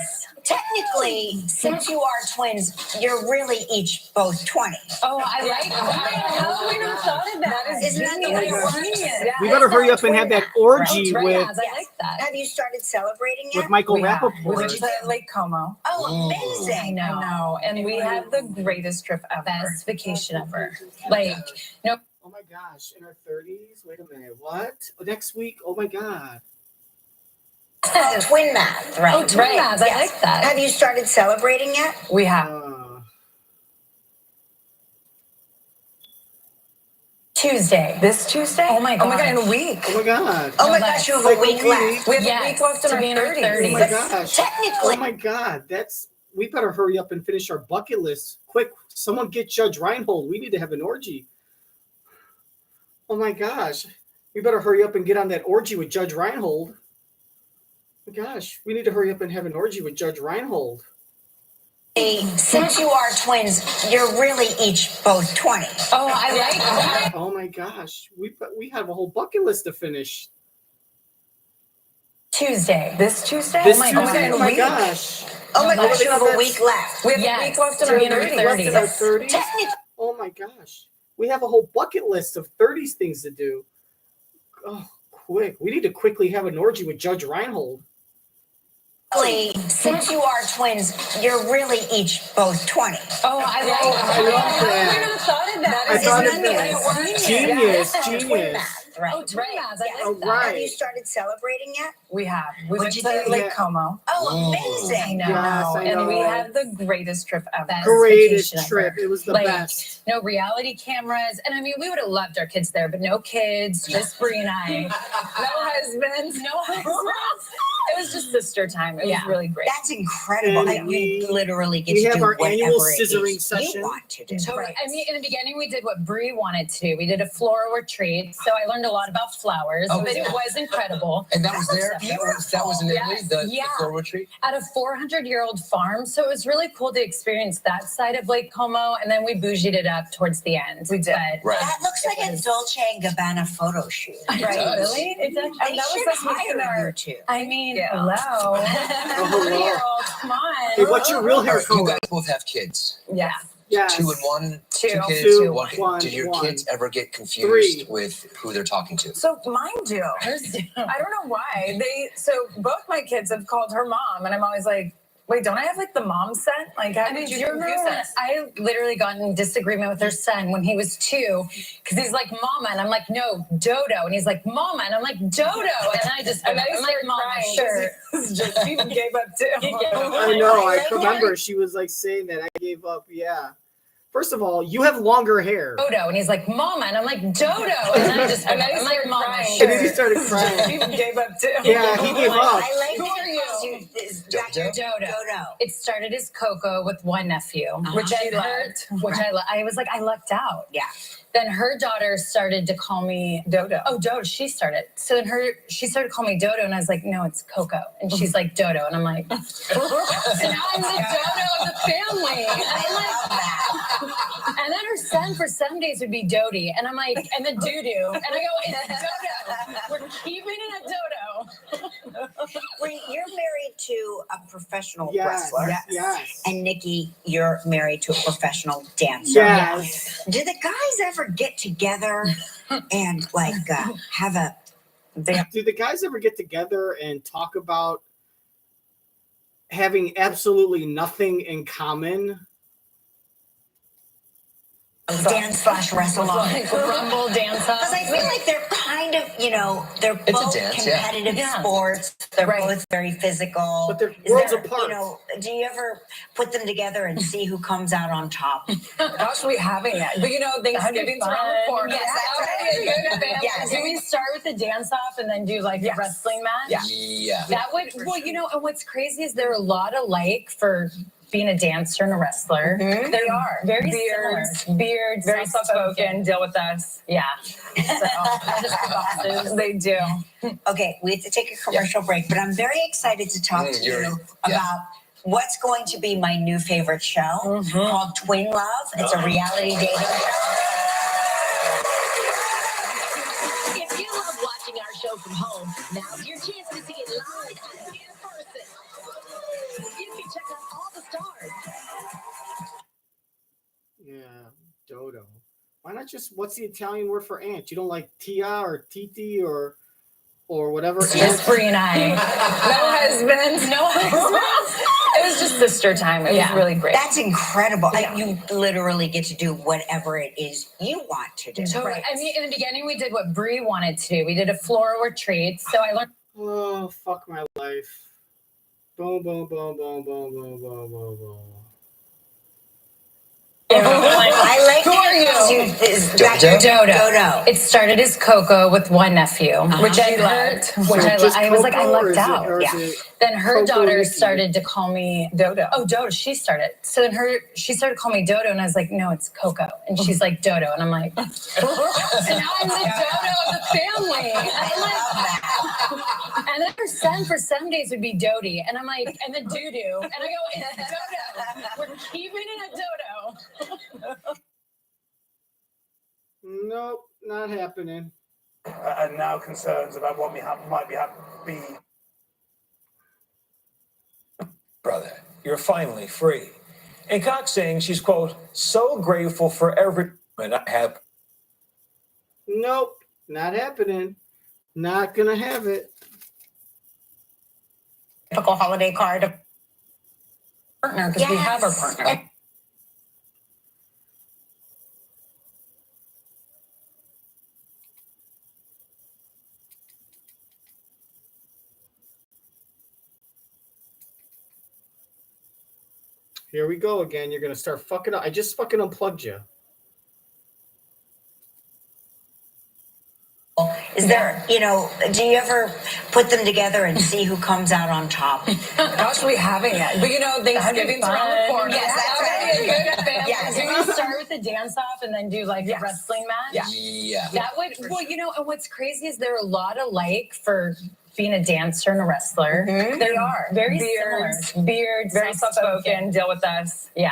Technically, since you are twins, you're really each both 20. Oh, I like that. How have we not thought of that? Isn't that the way it works? Genius. We better hurry up and have that orgy Right, with I like that. Have you started celebrating yet? Michael We have. We Rappaport. went to Lake Como. Oh, amazing. I know. And we had the greatest trip ever. Best vacation ever. Like, no. Oh my gosh, in our 30s? Wait a minute, what? Next week? Oh my God. Twin math, right? Oh, twin math. I like that. Have you started celebrating yet? We have. Tuesday. This Tuesday? Oh my God, gosh. in a week. Oh my God. Oh my gosh, you have a week left. We have Yes, a week left in to our be in our 30s. Oh my gosh. Technically. Oh my God. We better hurry up and finish our bucket list. Quick, someone get Judge Reinhold. We need to have an orgy. Oh my gosh. We better hurry up and get on that orgy with Judge Reinhold. Oh my gosh, we need to hurry up and have an orgy with Judge Reinhold. Since you are twins, you're really each both 20. Oh, I like that. Oh my gosh. We have a whole bucket list to finish. Tuesday. This Tuesday? This oh my Tuesday? God, Oh in a my week. gosh. Oh my No, gosh, you have a that's- week left. We have Yes, a week left in to our be in our 30s. Left in our 30s? Technically. Oh my gosh. We have a whole bucket list of 30s things to do. Oh, quick. We need to quickly have an orgy with Judge Reinhold. Since you are twins, you're really each both 20. Oh, I like I that. love How have we that. not thought of that? I thought Isn't of that the way that. it works? Genius, Twin genius. math, right? Oh, twin math. I Yes. like that. Right. Have you started celebrating yet? We have. We What'd went you to do? Lake Yeah. Como. Oh, amazing. I know. Yes, I And we know. had the greatest trip ever. Best Greatest vacation trip. ever. It was the Like, best. no reality cameras. And I mean, we would have loved our kids there, but no kids, just Brie and I. No husbands. No husbands. It was just sister time. It was Yeah. really great. That's incredible. And Like, we literally get we to have do our annual whatever it scissoring is session. you want to do. Totally. I mean, in the beginning, we did what Brie wanted to do. We did a floral retreat. So I learned a lot about flowers, Oh, but yeah. it was incredible. And that was there? That was in Italy, Yes. the Yeah. floral retreat? At a 400-year-old farm. So it was really cool to experience that side of Lake Como. And then we bougied it up towards the end. We did. But Right. That looks like a Dolce & Gabbana photo shoot. Right. does. Really? It does. They that was should supposed to be in hire our- you two. I mean, Yeah. hello. hello. 40-year-old, come on. Hey, what's your real hair You color? guys both have kids. Yeah. Yes. 2 and 1? Two. kids? Two, One. one, Did your one. kids ever get confused 3. with who they're talking to? So mine do. Hers do. I don't know why. So both my kids have called her mom, and I'm always like, wait, don't I have like the mom scent? Like, how I mean, did do you you confuse remember when us? I literally got in disagreement with her son when he was 2 because he's like, Mama, and I'm like, no, Dodo, and he's like, Mama, and I'm like, Dodo, and I just, And I I'm like, started Mama, crying. sure. She gave up too. I know. I remember she was like saying that. I gave up. Yeah. First of all, you have longer hair. Dodo, and he's like, Mama, and I'm like, Dodo, and I just, And I I'm like, started Mama, crying. And then he sure. started crying. She gave up too. Yeah, he gave up. I like Who that are he you? calls you this Dodo? Dodo. It started as Coco with one nephew, which She I heard, loved. I was like, I lucked out. Yeah. Then her daughter started to call me Dodo. Oh, Dodo. She started. So then she stared to call me Dodo, and I was like, no, it's Coco. And she's like, Dodo, and I'm like, so now I'm the Dodo of the family. And I'm like, and then her son for 7 days would be Dodie, and I'm like, and then Doo-Doo, and I go, it's Dodo. We're keeping it at Dodo. Wait, you're married to a professional Yes. wrestler. Yes. And Nikki, you're married to a professional dancer. Yes. Do the guys ever get together and like have a Do the guys ever get together and talk about having absolutely nothing in common. Dance / wrestle off. Like rumble dance off. Because I feel like they're kind of, they're It's a both dance, yeah. competitive sports. They're both very physical. But they're Is worlds there, apart. do you ever put them together and see who comes out on top? Gosh, we haven't yet. But Thanksgiving's around the corner. Yes, That that's would be a good family. Yes. Do we start with the dance off and then do like a wrestling match? Yeah. That would, and what's crazy is they're a lot alike for being a dancer and a wrestler. Mm-hmm. They are very beards, very soft-spoken, deal with us. Yeah. So just the bosses. They do. Okay, we have to take a commercial break, but I'm very excited to talk to you about what's going to be my new favorite show called Twin Love. It's a reality dating show. If you love watching our show from home, now's your chance to see it live and in person. You can check out all the stars. Yeah, dodo. Why not just, what's the Italian word for aunt? You don't like tia or titi or whatever? Just Brie and I. No husbands. No husbands. It was just sister time. It was really great. That's incredible. You literally get to do whatever it is you want to do. So, I mean, in the beginning, we did what Brie wanted to do. We did a floral retreat. So I learned. Oh, fuck my life. Boom, boom, boom, boom, boom, boom, boom, boom, boom. I like Who are you? Is that your Dodo? It started as Coco with one nephew, which I loved. I was like, I lucked out. Yeah. Then her Coco daughter Nikki? Started to call me Dodo. Oh, Dodo. She started. So then she started to call me Dodo, and I was like, no, it's Coco. And she's like, Dodo. And I'm like, so now I'm the Dodo of the family. And then for some days would be Dodie. And I'm like, and then Doo-Doo. And I go, it's Dodo. We're keeping it at Dodo. Nope, not happening. And now concerns about what might be. Brother, you're finally free. And Cox saying she's, quote, so grateful for every moment I have. Nope, not happening. Not gonna have it. Typical holiday card. Partner, because we have our partner. Here we go again. You're gonna start fucking up. I just fucking unplugged you. Is there, do you ever put them together and see who comes out on top? Gosh, we haven't yet. But Thanksgiving's around the corner. Yes, that's That would be a good family. Yes. Do we start with the dance off and then do like a wrestling match? Yeah. That would, and what's crazy is they're a lot alike for being a dancer and a wrestler. They are. Very Beards, similar. Beards, very soft-spoken, deal with us. Yeah.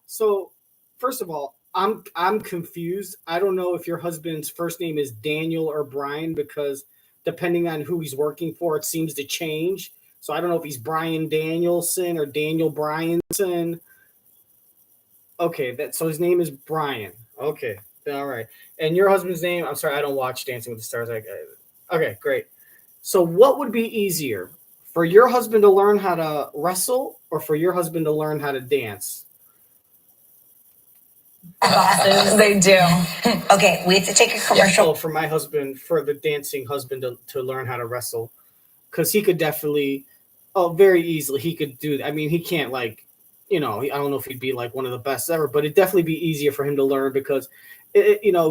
So, first of all, I'm confused. I don't know if your husband's first name is Daniel or Brian, because depending on who he's working for, it seems to change. So I don't know if he's Brian Danielson or Daniel Bryanson. Okay, so his name is Brian. Okay, all right. And your husband's name? I'm sorry, I don't watch Dancing with the Stars. Okay, great. So what would be easier, for your husband to learn how to wrestle or for your husband to learn how to dance? Bosses. They do. Okay, we have to take a commercial. Yeah, for my husband, for the dancing husband to learn how to wrestle, because he could definitely, very easily, he could do that. I mean, he can't I don't know if he'd be like one of the best ever, but it'd definitely be easier for him to learn because,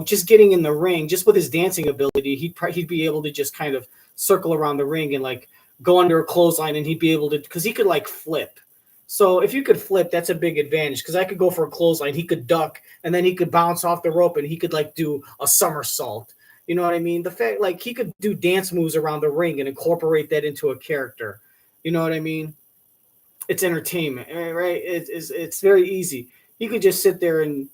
just getting in the ring, just with his dancing ability, he'd be able to just kind of circle around the ring and like go under a clothesline, and he'd be able to, because he could like flip. So if you could flip, that's a big advantage, because I could go for a clothesline, he could duck, and then he could bounce off the rope, and he could like do a somersault. You know what I mean? The fact, like, he could do dance moves around the ring and incorporate that into a character. You know what I mean? It's entertainment, right? It's very easy. He could just sit there and,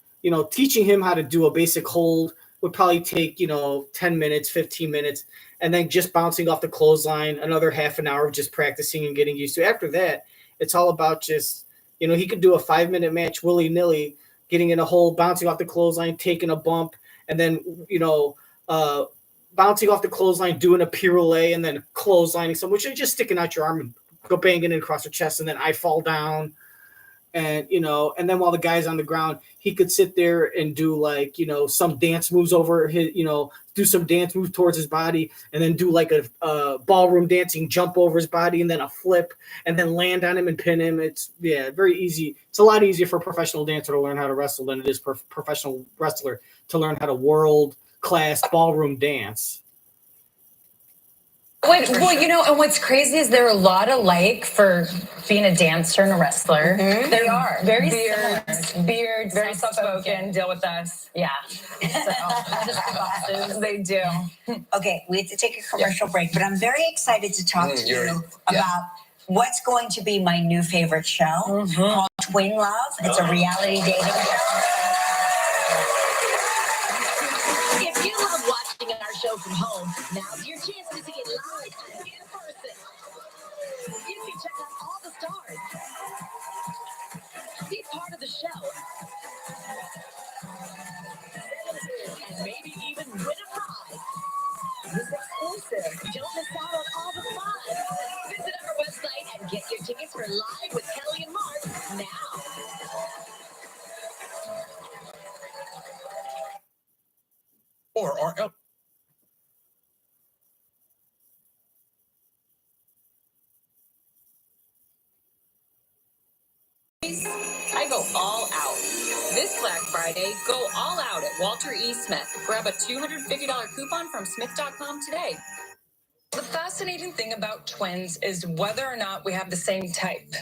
teaching him how to do a basic hold would probably take, 10 minutes, 15 minutes, and then just bouncing off the clothesline, another half an hour of just practicing and getting used to. After that, it's all about just, he could do a 5-minute match willy-nilly, getting in a hole, bouncing off the clothesline, taking a bump, and then, bouncing off the clothesline, doing a pirouette, and then clotheslining someone, which is just sticking out your arm and go banging in across her chest, and then I fall down. And, and then while the guy's on the ground, he could sit there and do like, some dance moves over his, do some dance moves towards his body, and then do like a ballroom dancing jump over his body, and then a flip, and then land on him and pin him. It's very easy. It's a lot easier for a professional dancer to learn how to wrestle than it is for a professional wrestler to learn how to world-class ballroom dance. And what's crazy is they're a lot alike for being a dancer and a wrestler. Mm-hmm. They are very beards, very soft-spoken, deal with us. Yeah. So, they do. Okay, we have to take a commercial break, but I'm very excited to talk to you about what's going to be my new favorite show called Twin Love. It's a reality dating show. If you love watching our show from home, now's your chance to see it live and in person. You can check out all the stars, be part of the show, and maybe even win a prize. It's exclusive. Don't miss out on all the fun. Visit our website and get your tickets for Live with Kelly and Mark now. Or our I go all out. This Black Friday, go all out at Walter E. Smith. Grab a $250 coupon from smith.com today. The fascinating thing about twins is whether or not we have the same type.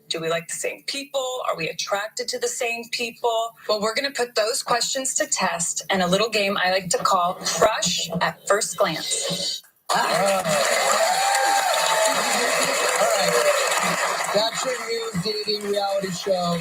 Do we like the same people? Are we attracted to the same people? Well, we're going to put those questions to test in a little game I like to call Crush at First Glance. All right. That's your new dating reality show,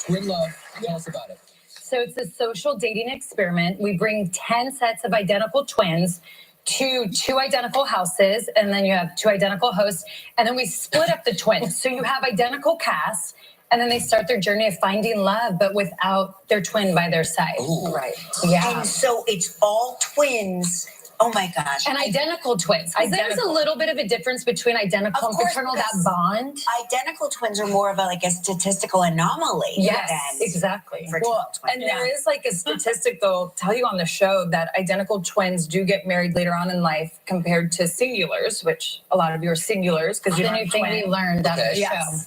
Twin Love. Tell us about it. So it's a social dating experiment. We bring 10 sets of identical twins to 2 identical houses, and then you have 2 identical hosts, and then we split up the twins. So you have identical casts, and then they start their journey of finding love, but without their twin by their side. Ooh. Right. Yeah. And so it's all twins. Oh my gosh. And identical twins. There's a little bit of a difference between identical and fraternal, that bond. Identical twins are more of a statistical anomaly. Yes, than exactly. fraternal twins. And there is like a statistic they'll tell you on the show that identical twins do get married later on in life compared to singulars, which a lot of you are singulars because you The new thing we learned on the show.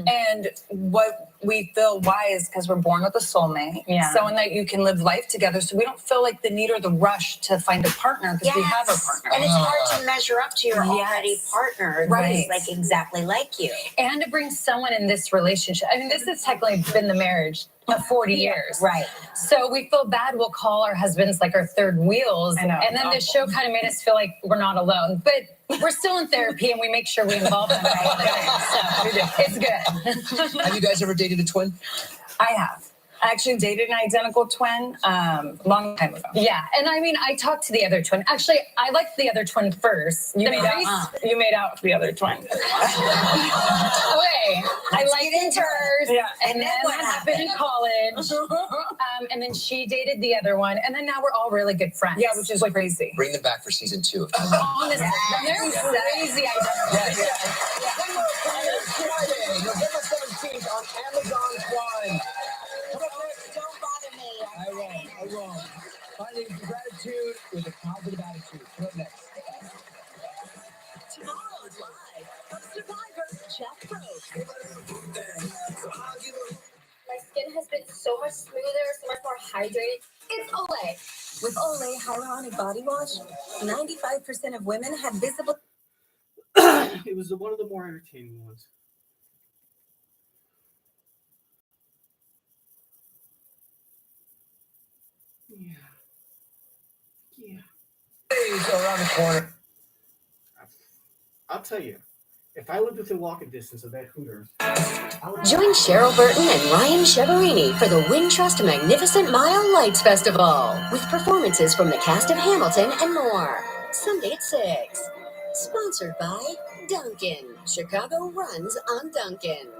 And what we feel why is because we're born with a soulmate, someone that you can live life together. So we don't feel like the need or the rush to find a partner because we have a partner. And it's hard to measure up to your already partner that is like exactly like you. And to bring someone in this relationship. I mean, this has technically been the marriage of 40 years. Right. So we feel bad. We'll call our husbands like our third wheels. I know. And then this show kind of made us feel like we're not alone. But we're still in therapy and we make sure we involve them. So it's good. Have you guys ever dated a twin? I have. I actually dated an identical twin long time ago. Yeah. And I mean, I talked to the other twin. Actually, I liked the other twin first. You made out with the other twin. Okay. I liked hers. Yeah. And then what happened in college. And then she dated the other one. And then now we're all really good friends. Yeah, which is crazy. Bring them back for season 2. Honestly, they're crazy identical. Friday, November 17th on Amazon Prime. Don't bother me. I won't. Finding gratitude with a positive attitude. Come up next. Tomorrow's live from Survivor Chat Pro. My skin has been so much smoother, so much more hydrated. It's Olay. With Olay Hyaluronic Body Wash, 95% of women have visible. It was one of the more entertaining ones. Yeah. Days around the corner. I'll tell you, if I lived within walking distance of that Hooters, Join Cheryl Burton and Ryan Cheverini for the Wintrust Magnificent Mile Lights Festival with performances from the cast of Hamilton and more. Sunday at 6. Sponsored by Dunkin'. Chicago runs on Dunkin'.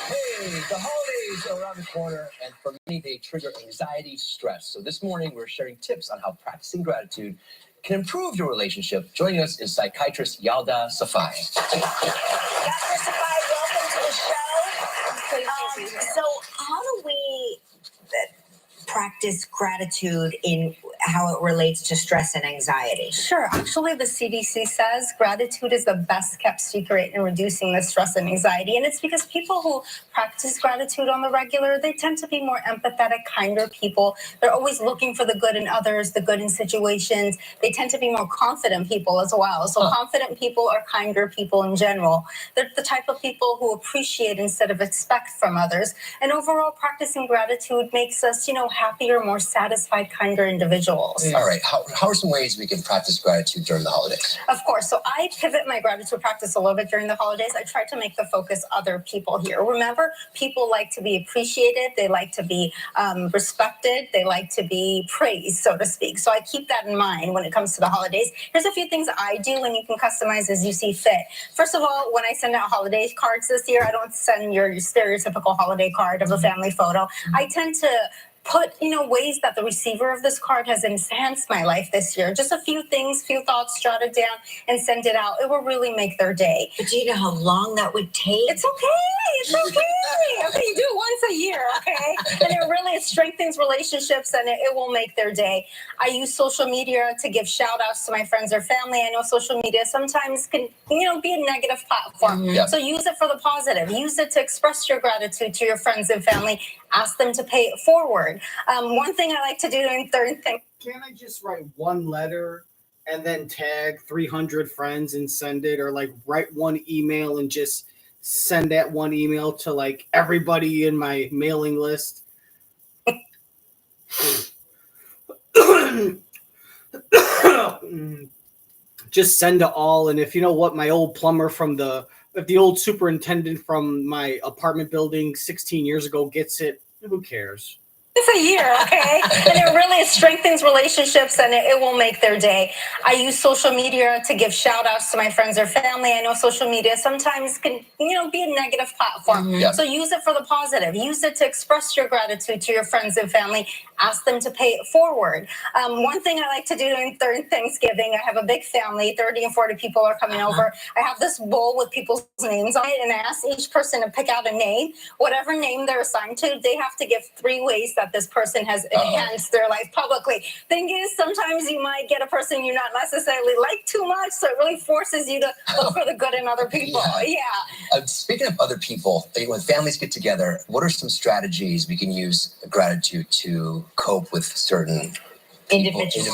Hey, the holidays holidays are around the corner, and for many, they trigger anxiety, stress. So this morning, we're sharing tips on how practicing gratitude can improve your relationship. Joining us is psychiatrist Yalda Safai. Dr. Safai, welcome to the show. So how do we practice gratitude in how it relates to stress and anxiety? Sure. Actually, the CDC says gratitude is the best kept secret in reducing the stress and anxiety. And it's because people who practice gratitude on the regular, they tend to be more empathetic, kinder people. They're always looking for the good in others, the good in situations. They tend to be more confident people as well. So confident people are kinder people in general. They're the type of people who appreciate instead of expect from others. And overall, practicing gratitude makes us, happier, more satisfied, kinder individuals. All right. How are some ways we can practice gratitude during the holidays? Of course. So I pivot my gratitude practice a little bit during the holidays. I try to make the focus other people here. Remember, people like to be appreciated. They like to be respected. They like to be praised, so to speak. So I keep that in mind when it comes to the holidays. Here's a few things I do, and you can customize as you see fit. First of all, when I send out holiday cards this year, I don't send your stereotypical holiday card of a family photo. I tend to put, ways that the receiver of this card has enhanced my life this year. Just a few things, few thoughts jotted down and send it out. It will really make their day. But do you know how long that would take? It's okay. It's okay. Okay, you do it once a year, okay? And it strengthens relationships and it will make their day. I use social media to give shout outs to my friends or family. I know social media sometimes can, be a negative platform. Yeah. So use it for the positive. Use it to express your gratitude to your friends and family. Ask them to pay it forward. One thing I like to do in third thing. Can't I just write one letter and then tag 300 friends and send it, or write one email and just send that one email to everybody in my mailing list? Just send to all. And if my old plumber if the old superintendent from my apartment building 16 years ago gets it, who cares? It's a year, okay? And it strengthens relationships and it will make their day. I use social media to give shout outs to my friends or family. I know social media sometimes can, be a negative platform. Yeah. So use it for the positive. Use it to express your gratitude to your friends and family. Ask them to pay it forward. One thing I like to do in Thanksgiving, I have a big family, 30 and 40 people are coming over. I have this bowl with people's names on it, and I ask each person to pick out a name. Whatever name they're assigned to, they have to give 3 ways that this person has enhanced their life publicly. Thing is, sometimes you might get a person you not necessarily like too much, so it really forces you to look for the good in other people. Yeah. Speaking of other people, when families get together, what are some strategies we can use gratitude to cope with certain individuals?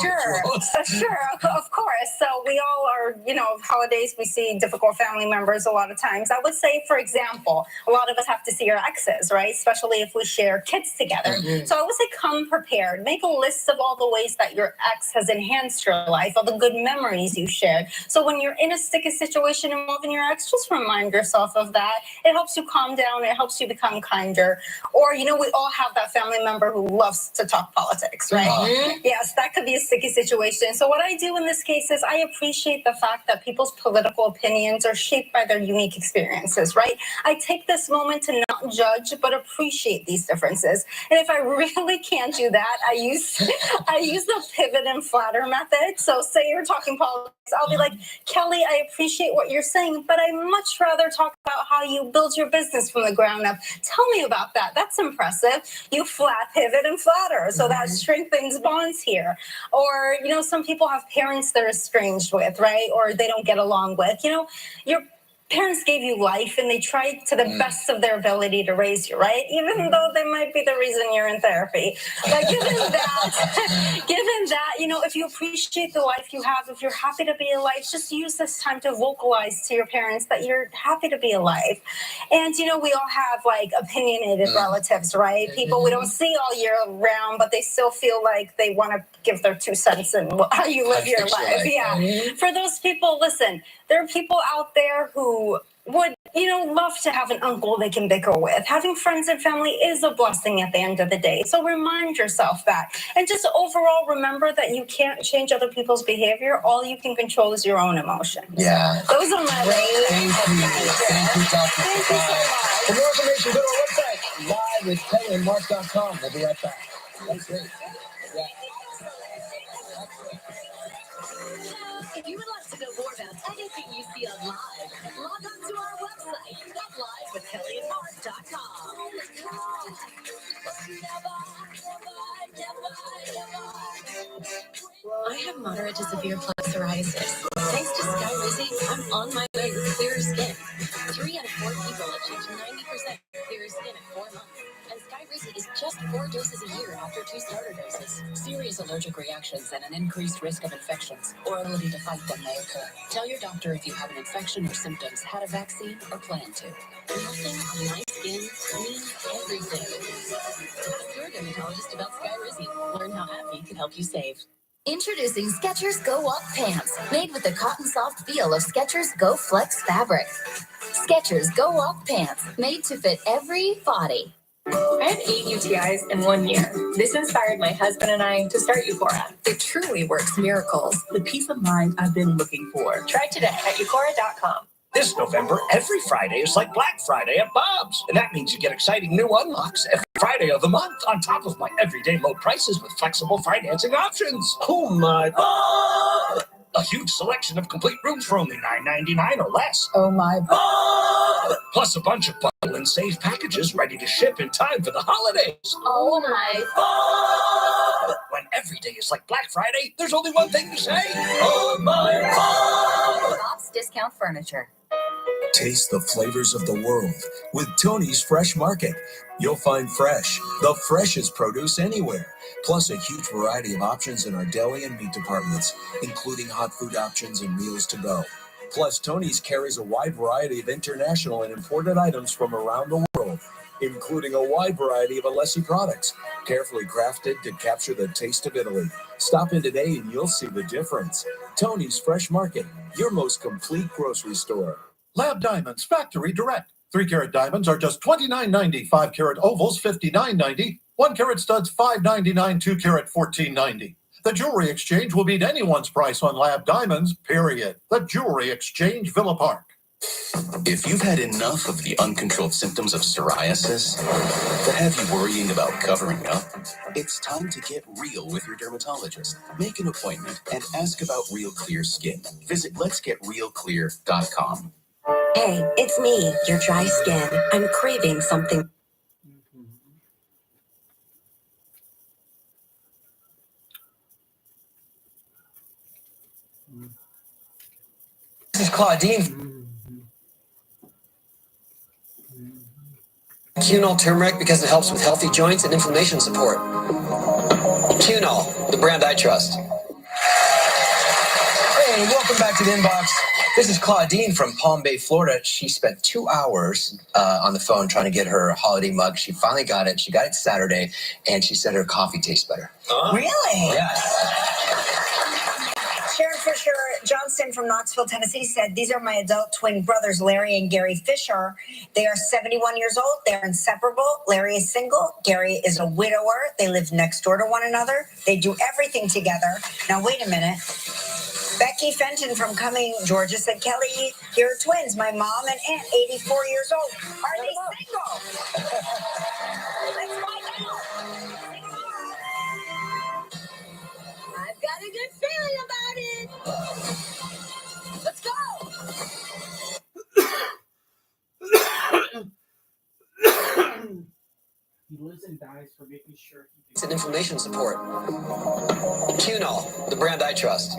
Sure, of course. So we all are, holidays, we see difficult family members a lot of times. I would say, for example, a lot of us have to see our exes, right? Especially if we share kids together. Mm-hmm. So I would say come prepared. Make a list of all the ways that your ex has enhanced your life, all the good memories you shared. So when you're in a sticky situation involving your ex, just remind yourself of that. It helps you calm down. It helps you become kinder. Or, we all have that family member who loves to talk politics, right? Mm-hmm. Yes, that could be a sticky situation. So what I do in this case is I appreciate the fact that people's political opinions are shaped by their unique experiences, right? I take this moment to not judge, but appreciate these differences. And if I really can't do that, I use the pivot and flatter method. So say you're talking politics, I'll be like, Kelly, I appreciate what you're saying, but I'd much rather talk about how you build your business from the ground up. Tell me about that. That's impressive. You pivot and flatter. So that strengthens bonds here. Or, some people have parents they're estranged with, right? Or they don't get along with. Your parents gave you life and they tried to the best of their ability to raise you, right? Even though they might be the reason you're in therapy. But given that, if you appreciate the life you have, if you're happy to be alive, just use this time to vocalize to your parents that you're happy to be alive. And, we all have opinionated relatives, right? People we don't see all year round, but they still feel like they want to give their 2 cents in how you live your life. Yeah. For those people, listen, there are people out there who would, love to have an uncle they can bicker with. Having friends and family is a blessing at the end of the day. So remind yourself that. And just overall, remember that you can't change other people's behavior. All you can control is your own emotions. Yeah. Those are my ways. Thank you, Dr. Safai. For more information, go to our website, with KellyandMark.com. We'll be right back. That's great. Yeah. If you would like to know more about anything you see on live, log on to our website, live.kellyandmark.com. I have moderate to severe plaque psoriasis. Thanks to Skyrizi, I'm on my way with clearer skin. 3 out of 4 people achieved 90% clearer skin in 4 months. And Skyrizi is just 4 doses a year after 2 starter doses. Serious allergic reactions and an increased risk of infections or ability to fight them may occur. Tell your doctor if you have an infection or symptoms, had a vaccine, or plan to. Nothing on my skin means everything. Ask your dermatologist about Skyrizi. Learn how AbbVie can help you save. Introducing Skechers Go Walk Pants, made with the cotton soft feel of Skechers Go Flex fabric. Skechers Go Walk Pants, made to fit every body. I had 8 UTIs in 1 year. This inspired my husband and I to start Eucora. It truly works miracles. The peace of mind I've been looking for. Try today at Eucora.com. This November, every Friday is like Black Friday at Bob's. And that means you get exciting new unlocks every Friday of the month on top of my everyday low prices with flexible financing options. Oh my God! A huge selection of complete rooms for only $9.99 or less. Oh my God! Plus a bunch of bundle and save packages ready to ship in time for the holidays. Oh my God! When every day is like Black Friday, there's only one thing to say. Oh my God! Bob's Discount Furniture. Taste the flavors of the world with Tony's Fresh Market. You'll find fresh, the freshest produce anywhere. Plus a huge variety of options in our deli and meat departments, including hot food options and meals to go. Plus, Tony's carries a wide variety of international and imported items from around the world, including a wide variety of Alessi products, carefully crafted to capture the taste of Italy. Stop in today and you'll see the difference. Tony's Fresh Market, your most complete grocery store. Lab Diamonds, factory direct. 3-carat diamonds are just $29.90. 5-carat ovals, $59.90. 1-carat studs, $5.99. 2-carat, $14.90. The Jewelry Exchange will beat anyone's price on Lab Diamonds, period. The Jewelry Exchange, Villa Park. If you've had enough of the uncontrolled symptoms of psoriasis that have you worrying about covering up, it's time to get real with your dermatologist. Make an appointment and ask about Real Clear Skin. Visit letsgetrealclear.com. Hey, it's me, your dry skin. I'm craving something. This is Claudine. Kenan turmeric because it helps with healthy joints and inflammation support. Kenan, the brand I trust. Hey, welcome back to the inbox. This is Claudine from Palm Bay, Florida. She spent 2 hours on the phone trying to get her holiday mug. She finally got it. She got it Saturday, and she said her coffee tastes better. Really? Yes. Sharon Fisher Johnston from Knoxville, Tennessee said, these are my adult twin brothers, Larry and Gary Fisher. They are 71 years old. They're inseparable. Larry is single. Gary is a widower. They live next door to one another. They do everything together. Now, wait a minute. Becky Fenton from Cumming, Georgia said, Kelly, here are twins. My mom and aunt, 84 years old. Are they single? Let's find out. I've got a good feeling about it. Let's go. He lives and dies for making sure he It's an inflammation support. Kenan, the brand I trust.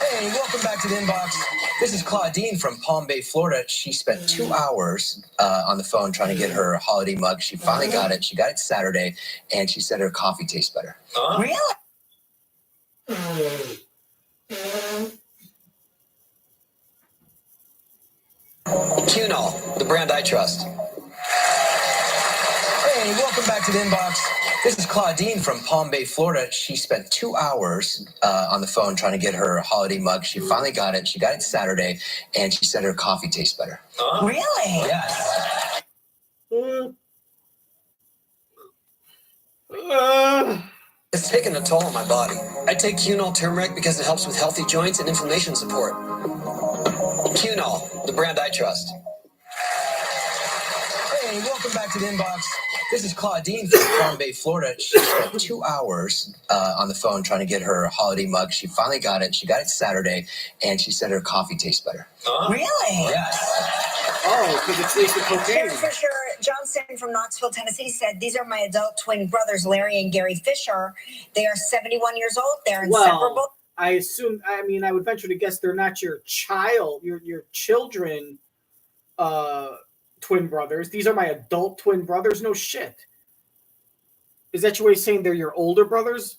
Hey, welcome back to the inbox. This is Claudine from Palm Bay, Florida. She spent 2 hours on the phone trying to get her holiday mug. She finally got it. She got it Saturday, and she said her coffee tastes better. Really? Kenan, the brand I trust. Hey, welcome back to the inbox. This is Claudine from Palm Bay, Florida. She spent 2 hours on the phone trying to get her holiday mug. She finally got it. She got it Saturday, and she said her coffee tastes better. Really? Yes. It's taking a toll on my body. I take Kenan turmeric because it helps with healthy joints and inflammation support. Kenan, the brand I trust. Hey, Hey, welcome back to the inbox. This is Claudine from Palm Bay, Florida. She spent 2 hours on the phone trying to get her holiday mug. She finally got it. She got it Saturday, and she said her coffee tastes better. Really? Yes. Oh, because it's laced with cocaine. Carrie Fisher Johnson from Knoxville, Tennessee said, "These are my adult twin brothers, Larry and Gary Fisher. They are 71 years old. They're inseparable." Well, I assume, I mean, I would venture to guess they're not your child, your children, twin brothers. These are my adult twin brothers. No shit. Is that your way of saying they're your older brothers?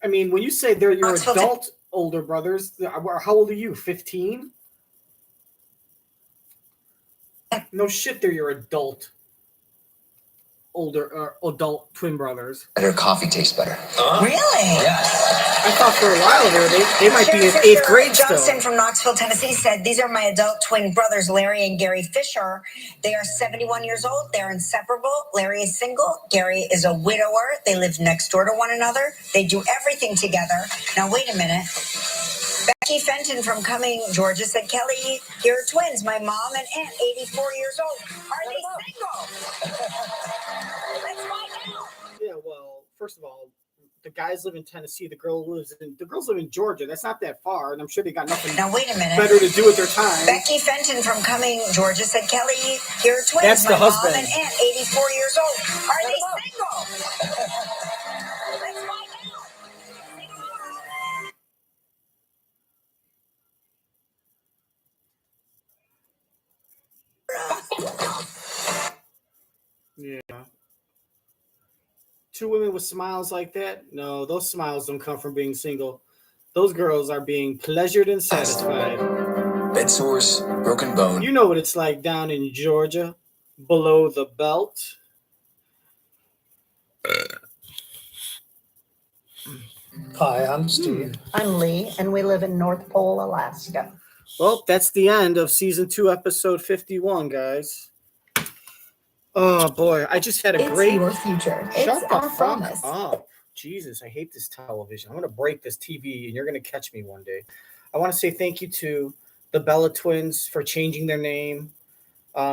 I mean, when you say they're your adult older brothers, how old are you? 15? No shit, they're your adult adult twin brothers. Her coffee tastes better. Really? Yes. I thought for a while there they might be in Carrie 8th grade still. Johnson from Knoxville, Tennessee said, "These are my adult twin brothers, Larry and Gary Fisher. They are 71 years old. They're inseparable. Larry is single. Gary is a widower. They live next door to one another. They do everything together." Now, wait a minute. Becky Fenton from Cumming, Georgia said, "Kelly, here are twins. My mom and aunt, 84 years old. Are they single?" Let's find out. Yeah, well, first of all, the guys live in Tennessee. The girls live in Georgia. That's not that far, and I'm sure they got nothing Now, wait a minute. better to do with their time. Becky Fenton from Cumming, Georgia said, "Kelly, here are twins. That's the My husband. mom and aunt, 84 years old. Are they single?" Let's find out. Yeah. Two women with smiles like that? No, those smiles don't come from being single. Those girls are being pleasured and satisfied. Bed sores, broken bone. You know what it's like down in Georgia, below the belt. Hi, I'm Steve. I'm Lee, and we live in North Pole, Alaska. Well, that's the end of season 2, episode 51, guys. Oh boy, I just had a It's great. your future. Shut It's the our fuck promise. up. Jesus, I hate this television. I'm gonna break this TV, and you're gonna catch me one day. I want to say thank you to the Bella twins for changing their name,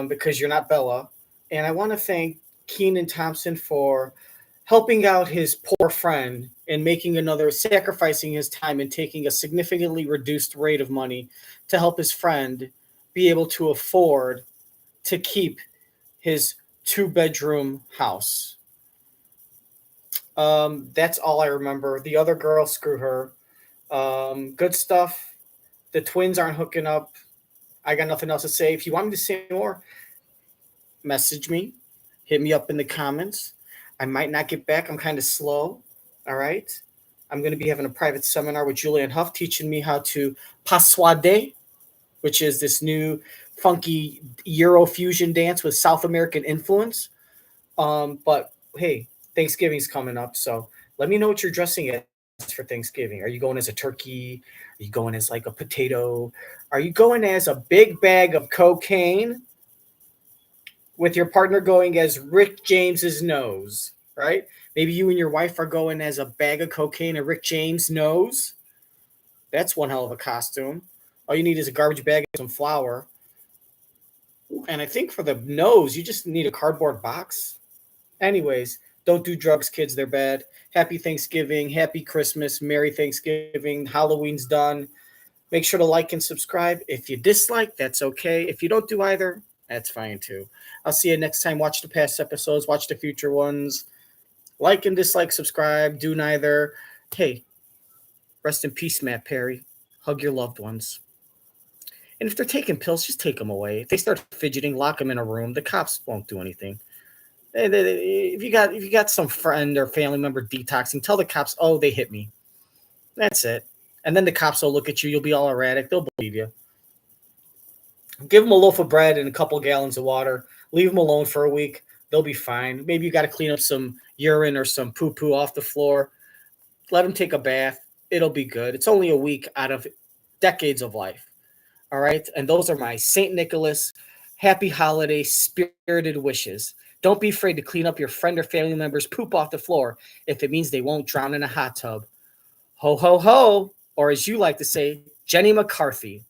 because you're not Bella, and I want to thank Kenan Thompson for helping out his poor friend and sacrificing his time and taking a significantly reduced rate of money to help his friend be able to afford to keep his 2-bedroom house. That's all I remember. The other girl, screw her. Good stuff. The twins aren't hooking up. I got nothing else to say. If you want me to say more, message me. Hit me up in the comments. I might not get back. I'm kind of slow. All right. I'm going to be having a private seminar with Julianne Huff teaching me how to paswade, which is this new funky Eurofusion dance with South American influence. But hey, Thanksgiving's coming up, so let me know what you're dressing as for Thanksgiving. Are you going as a turkey? Are you going as like a potato? Are you going as a big bag of cocaine? With your partner going as Rick James's nose, right? Maybe you and your wife are going as a bag of cocaine and Rick James' nose. That's one hell of a costume. All you need is a garbage bag and some flour. And I think for the nose, you just need a cardboard box. Anyways, don't do drugs, kids. They're bad. Happy Thanksgiving. Happy Christmas. Merry Thanksgiving. Halloween's done. Make sure to like and subscribe. If you dislike, that's okay. If you don't do either, that's fine too. I'll see you next time. Watch the past episodes. Watch the future ones. Like and dislike, subscribe. Do neither. Hey, rest in peace, Matt Perry. Hug your loved ones. And if they're taking pills, just take them away. If they start fidgeting, lock them in a room. The cops won't do anything. If you got some friend or family member detoxing, tell the cops, oh, they hit me. That's it. And then the cops will look at you. You'll be all erratic. They'll believe you. Give them a loaf of bread and a couple gallons of water. Leave them alone for a week. They'll be fine. Maybe you got to clean up some urine or some poo-poo off the floor. Let them take a bath. It'll be good. It's only a week out of decades of life. All right? And those are my St. Nicholas happy holiday spirited wishes. Don't be afraid to clean up your friend or family member's poop off the floor if it means they won't drown in a hot tub. Ho, ho, ho. Or as you like to say, Jenny McCarthy.